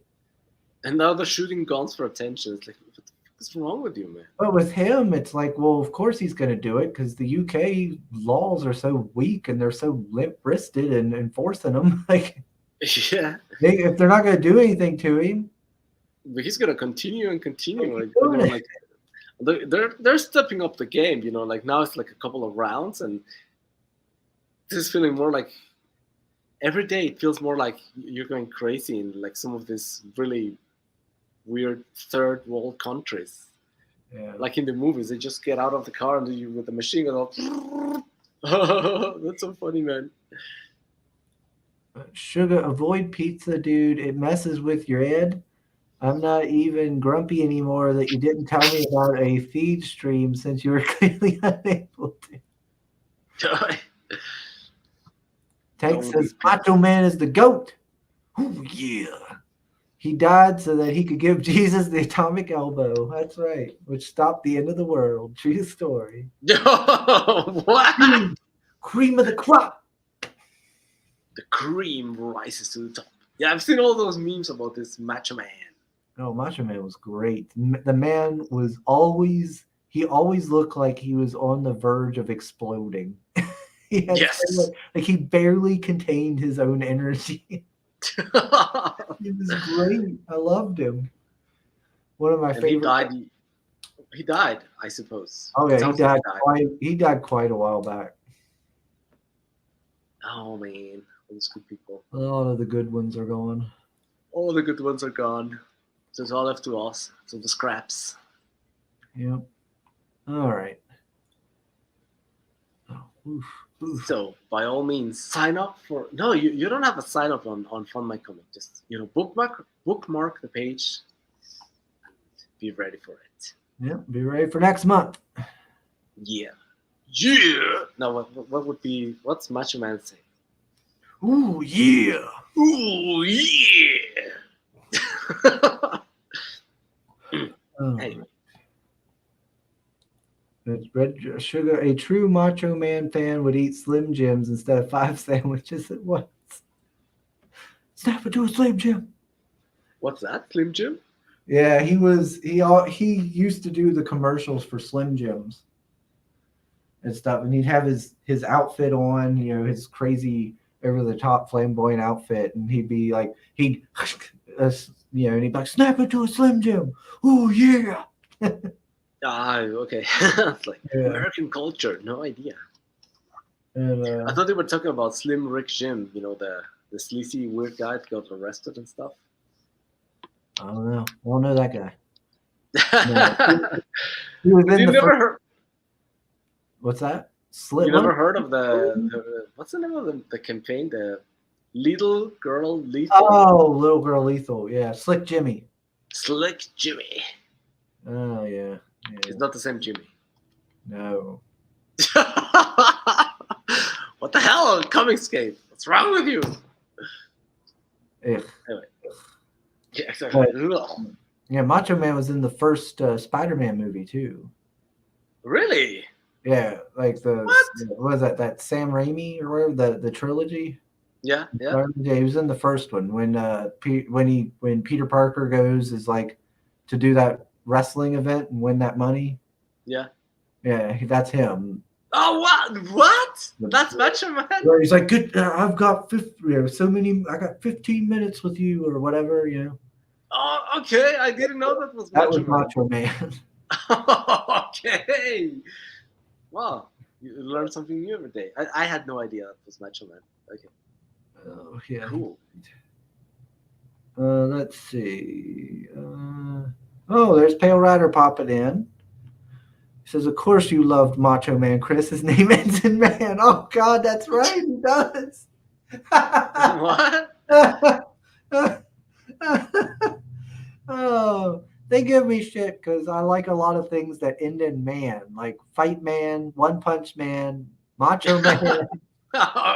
And now they're shooting guns for attention. It's like, what the fuck is wrong with you, man? But with him, it's like, well, of course he's going to do it because the UK laws are so weak and they're so limp-wristed and enforcing them. Like, yeah, if they're not going to do anything to him, but he's gonna continue and continue. Like, you know, like they're stepping up the game. You know, like now it's like a couple of rounds, and this is feeling more like every day. It feels more like you're going crazy in like some of these really weird third world countries. Yeah. Like in the movies, they just get out of the car and you with the machine gun. That's so funny, man. Sugar, avoid pizza, dude. It messes with your head. I'm not even grumpy anymore that you didn't tell me about a feed stream since you were clearly unable to. Tank says Macho Man is the GOAT. Oh, yeah. He died so that he could give Jesus the atomic elbow. That's right, which stopped the end of the world. True story. What? Cream of the crop. The cream rises to the top. Yeah, I've seen all those memes about this Macho Man. Oh, Macho Man was great. The man was always, he always looked like he was on the verge of exploding. He had Yes. like he barely contained his own energy. He was great. I loved him. One of my And favorite. he died, I suppose. Oh It yeah, sounds like he died quite a while back. Oh man, all those good people. A lot of the good ones are gone. All the good ones are gone. So it's all left to us. So the scraps. Yep. All right. Oh, oof, oof. So by all means, sign up for. No, you don't have a sign up on Fund My Comic. Just bookmark the page. And be ready for it. Yeah, be ready for next month. Yeah. Now what would be? What's Macho Man say? Ooh yeah. Ooh yeah. Oh, Hey. It's Red Sugar. A true Macho Man fan would eat Slim Jims instead of 5 sandwiches at once. Snap into a Slim Jim. What's that, Slim Jim? Yeah, he used to do the commercials for Slim Jims and stuff, and he'd have his outfit on, his crazy over the top flamboyant outfit, and he'd be like and he'd be like, snap into a Slim Jim. Oh yeah. Okay. It's like Yeah. American culture. No idea. And, I thought they were talking about Slim Rick Jim. The sleazy weird guy that got arrested and stuff. I don't know. I don't know that guy. You He was in the never first, heard. what's that? Slim. You never heard of the what's the name of the campaign? The Little Girl Lethal. Oh, Little Girl Lethal. Yeah, Slick Jimmy. Slick Jimmy. Oh yeah. It's not the same Jimmy. No. What the hell, Comicscape? What's wrong with you? Ugh. Anyway. Yeah, exactly. Yeah, Macho Man was in the first Spider-Man movie too. Really? Yeah, like What? what was that? That Sam Raimi or whatever, the trilogy. Yeah, yeah. Yeah, he was in the first one when Peter Parker goes is like to do that wrestling event and win that money. Yeah. Yeah, that's him. Oh, what? That's Macho Man? Where he's like, "Good, I've got 15 minutes with you," or whatever. Oh, okay. I didn't know that was That Macho was Man. Macho Man. Okay. Wow. You learn something new every day. I had no idea that was Macho Man. Okay. Oh yeah. Cool. Let's see. Oh, there's Pale Rider popping in. He says, "Of course you loved Macho Man, Chris. His name ends in man." Oh God, that's right. He does. What? Oh, they give me shit because I like a lot of things that end in man, like Fight Man, One Punch Man, Macho Man.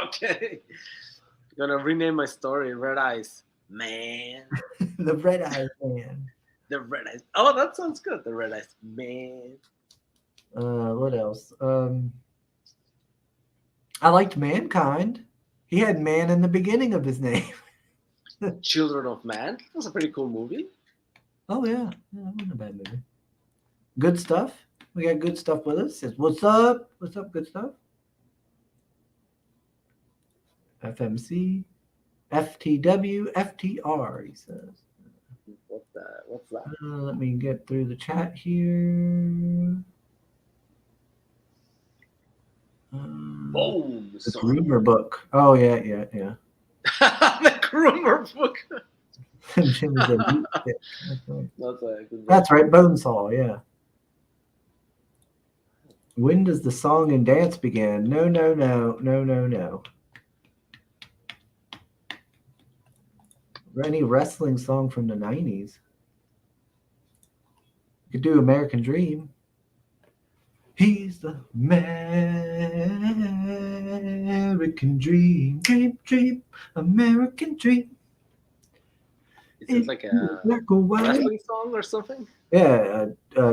Okay. Gonna rename my story Red Eyes Man. The Red Eyes Man. The Red Eyes. Oh, that sounds good. The Red Eyes Man. What else? I liked Mankind. He had man in the beginning of his name. Children of Man. That was a pretty cool movie. Oh yeah, that wasn't a bad movie. Good stuff. We got good stuff with us. Says, what's up? What's up? Good stuff. FMC, FTW, FTR. He says. What's that? Let me get through the chat here. Boom. The Groomer book. Oh yeah. The Groomer book. Jimmy's Elite Pick. That's right. That's a good book. That's right, Bonesaw, yeah. When does the song and dance begin? No. Any wrestling song from the 90s? You could do American Dream. He's the American Dream, American Dream. Is it like a Black or white. wrestling song or something? Yeah,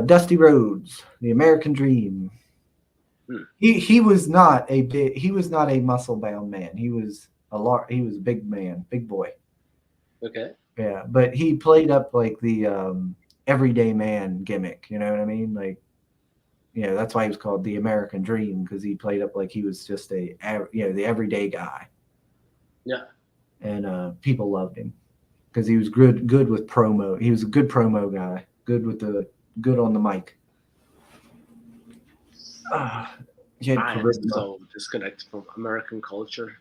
Dusty Rhodes, the American Dream. He was not a muscle bound man. He was he was a big man, big boy. Okay. Yeah, but he played up like the everyday man gimmick. You know what I mean? Like, that's why he was called the American Dream, because he played up like he was just the everyday guy. Yeah. And people loved him because he was good with promo. He was a good promo guy. Good on the mic. I am so disconnected from American culture.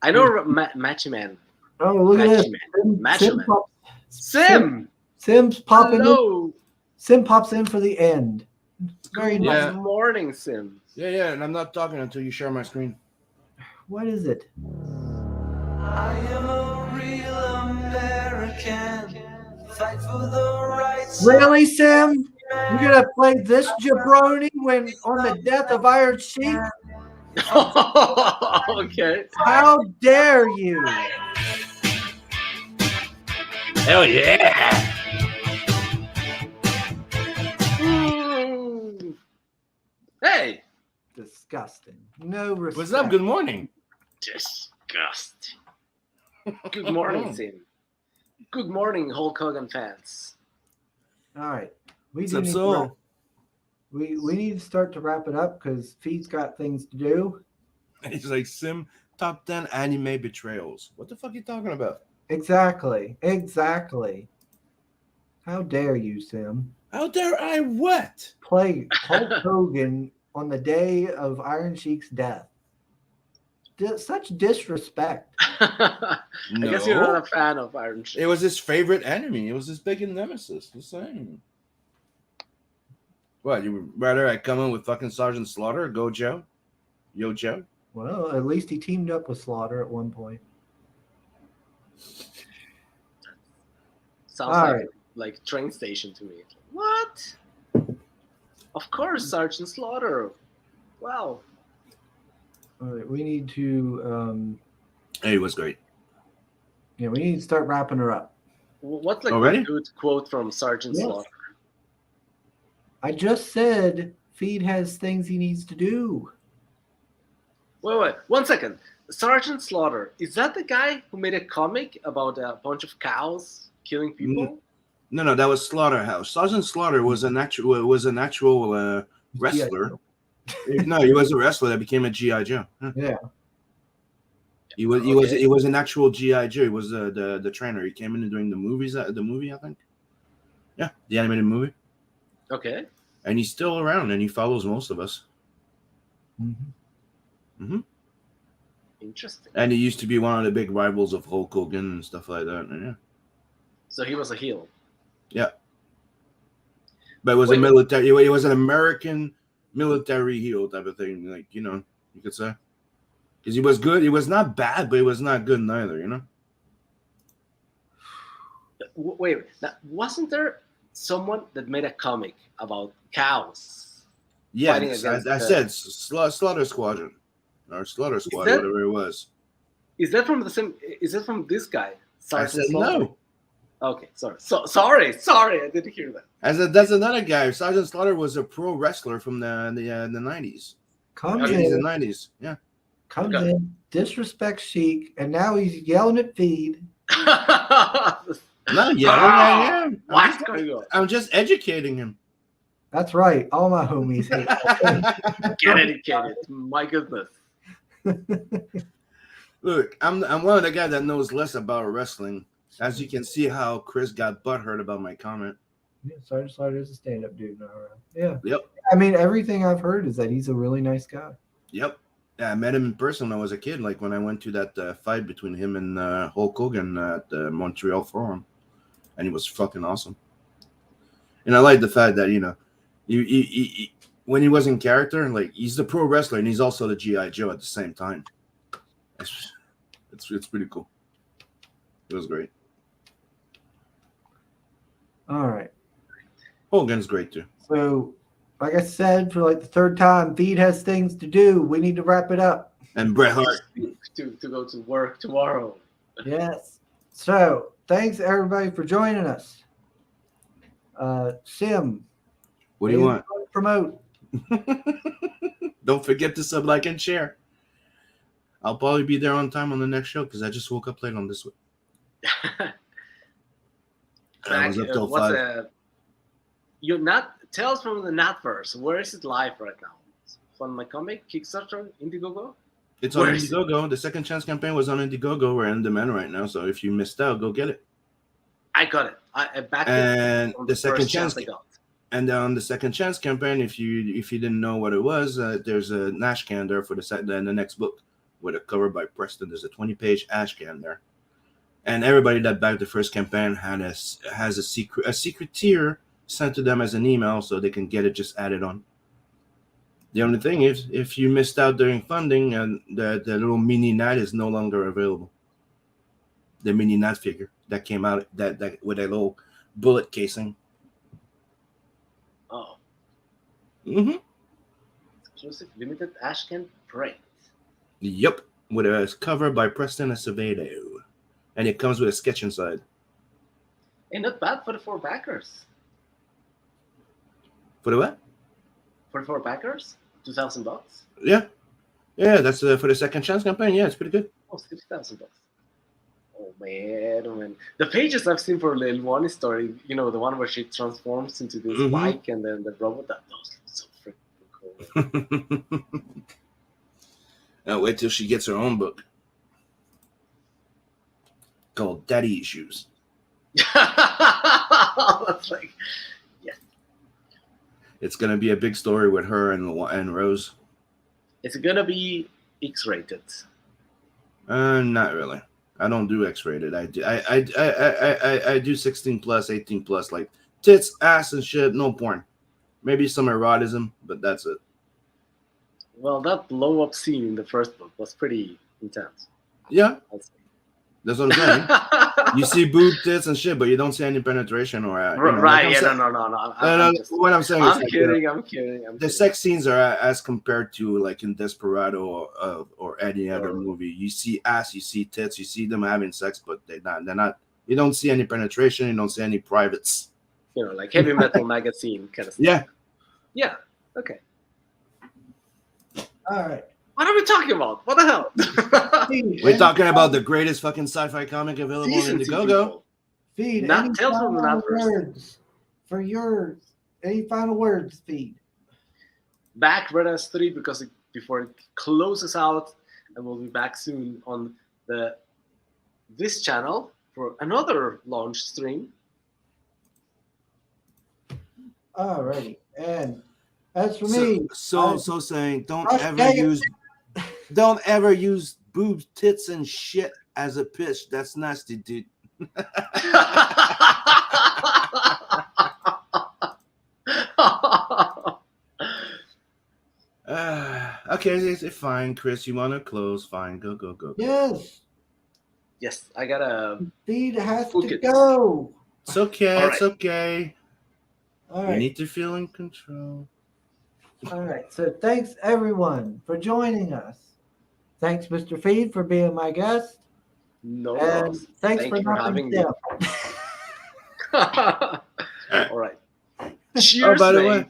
I know Matchy Man. Oh, look at this. Macho Man. Sim! Sim's popping Hello! in. Sim pops in for the end. Very nice. Good morning, Sim. Yeah, and I'm not talking until you share my screen. What is it? I am a real American. Fight for the rights. Really, Sim? You're gonna play this jabroni when on the death of Iron Sheik? Okay. How dare you? Hell yeah! Hey! Disgusting. No respect. What's up? Good morning. Disgusting. Good morning, Sim. Good morning, Hulk Hogan fans. All right. We What's do up, need to Soul? wrap- we need to start to wrap it up because Feed's got things to do. He's like, Sim, top 10 anime betrayals. What the fuck are you talking about? Exactly. How dare you, Sim? How dare I what? Play Hulk Hogan on the day of Iron Sheik's death. Such disrespect. I guess you're not a fan of Iron Sheik. It was his favorite enemy. It was his biggest nemesis. Just saying. What, you would rather I come in with fucking Sergeant Slaughter or go Joe? Yo, Joe? Well, at least he teamed up with Slaughter at one point. Sounds All right. like train station to me. What? Of course, Sergeant Slaughter. Wow. All right, we need to Hey, it was great. we need to start wrapping her up. What's like Already? a good quote from Sergeant Yes. Slaughter? I just said Feed has things he needs to do. Wait, 1 second. Sergeant Slaughter, is that the guy who made a comic about a bunch of cows killing people? No, that was Slaughterhouse. Sergeant Slaughter was an actual wrestler. No, he was a wrestler that became a GI Joe. Huh. Yeah. He was an actual GI Joe. He was the trainer. He came in during the movie, I think. Yeah, the animated movie. Okay. And he's still around, and he follows most of us. Interesting. And he used to be one of the big rivals of Hulk Hogan and stuff like that. And yeah. So he was a heel. Yeah. But it was a military. It was an American military heel type of thing, like you could say. Because he was good. He was not bad, but he was not good neither. Wait. Now, wasn't there someone that made a comic about cows? Yeah, Fighting I said Slaughter Squadron or Slaughter Squad, whatever it was. Is that from the same? Is that from this guy? Sergeant I said Slaughter? no. Okay, sorry, I didn't hear that. That's another guy. Sergeant Slaughter was a pro wrestler from the 90s. Comes Okay. in, The 90s. Yeah. comes in, disrespects Sheik, and now he's yelling at Feed. No, yeah, I am. What's going on? I'm just educating him. That's right. All my homies hate Hulk. Get educated. My goodness. Look, I'm one of the guys that knows less about wrestling. As you can see how Chris got butthurt about my comment. Yeah, Sergeant Slaughter's a stand-up dude now. Right? Yeah. Yep. I mean, everything I've heard is that he's a really nice guy. Yep. Yeah, I met him in person when I was a kid, like when I went to that fight between him and Hulk Hogan at the Montreal Forum. And he was fucking awesome. And I like the fact that, he when he was in character, like he's the pro wrestler and he's also the G.I. Joe at the same time. It's pretty cool. It was great. All right. Hogan's great too. So, like I said, for like the third time, Feed has things to do. We need to wrap it up. And Bret Hart. To go to work tomorrow. Yes. So thanks everybody for joining us. Sim, What do you want? promote? Don't forget to sub, like, and share. I'll probably be there on time on the next show because I just woke up late on this one. I was up till 5. You're not. Tell us from the Natverse. Where is it live right now? On my comic, Kickstarter, Indiegogo. It's on Where is it? Indiegogo. The Second Chance campaign was on Indiegogo. We're in demand right now, so if you missed out, go get it. I got it. I backed And it on the Second first Chance I got. And on the Second Chance campaign, if you didn't know what it was, there's a Nash can there for the next book with a cover by Preston. There's a 20-page Ash can there, and everybody that backed the first campaign has a secret tier sent to them as an email so they can get it just added on. The only thing is, if you missed out during funding, and the little mini Nat is no longer available. The mini Nat figure that came out that with a little bullet casing. Oh, Mm-hmm. exclusive limited Ashcan Parade. Yep, with a cover by Preston Acevedo, and it comes with a sketch inside. Ain't not bad for the 4 backers. For the what? For the 4 backers, $2,000. Yeah, that's for the Second Chance campaign. Yeah, it's pretty good. Oh, $6,000. Oh man! The pages I've seen for Lil One story, the one where she transforms into this Mhm. bike and then the robot, those look so freaking cool. I'll wait till she gets her own book called Daddy Issues. That's like, It's gonna be a big story with her and Rose. it's gonna be X-rated. Not really. I don't do X-rated. I do 16 plus, 18 plus, like tits, ass, and shit. No porn. Maybe some erotism, but that's it. Well, that blow-up scene in the first book was pretty intense. Yeah, I'd say. that's what I'm saying. You see boob, tits, and shit, but you don't see any penetration or Right? like Yeah, I'm saying- no. I'm just, what I'm saying is I'm like, kidding. I'm kidding. the sex scenes are as compared to like in Desperado or any other Or- movie. You see ass, you see tits, you see them having sex, but they're not. You don't see any penetration. You don't see any privates. Like Heavy Metal magazine kind of stuff. Yeah. Yeah. Okay. All right. What are we talking about? What the hell? Feed, We're any talking final- about the greatest fucking sci-fi comic available on Decent Indiegogo. people. Feed. Not Any Tales from the final Natverse. words for yours? Any final words, Feed? Back Red Ass 3 before it closes out, and we'll be back soon on this channel for another launch stream. Alrighty. And as for me, So saying, don't Gosh ever dang it. use boobs, tits, and shit as a pitch. That's nasty, dude. Okay, it's fine, Chris. You want to close? Fine, go. yes, Yes, I gotta. Feed has Book to it. go. It's okay. All It's right. okay. All You right. need to feel in control. All right. So thanks everyone for joining us. Thanks, Mr. Feed, for being my guest. No. And Ross. thanks Thank for you for nothing having me. Tim. All right. Cheers, by the mate. way,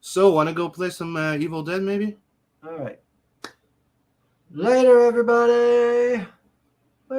so want to go play some Evil Dead, maybe? All right. Later, everybody. Bye.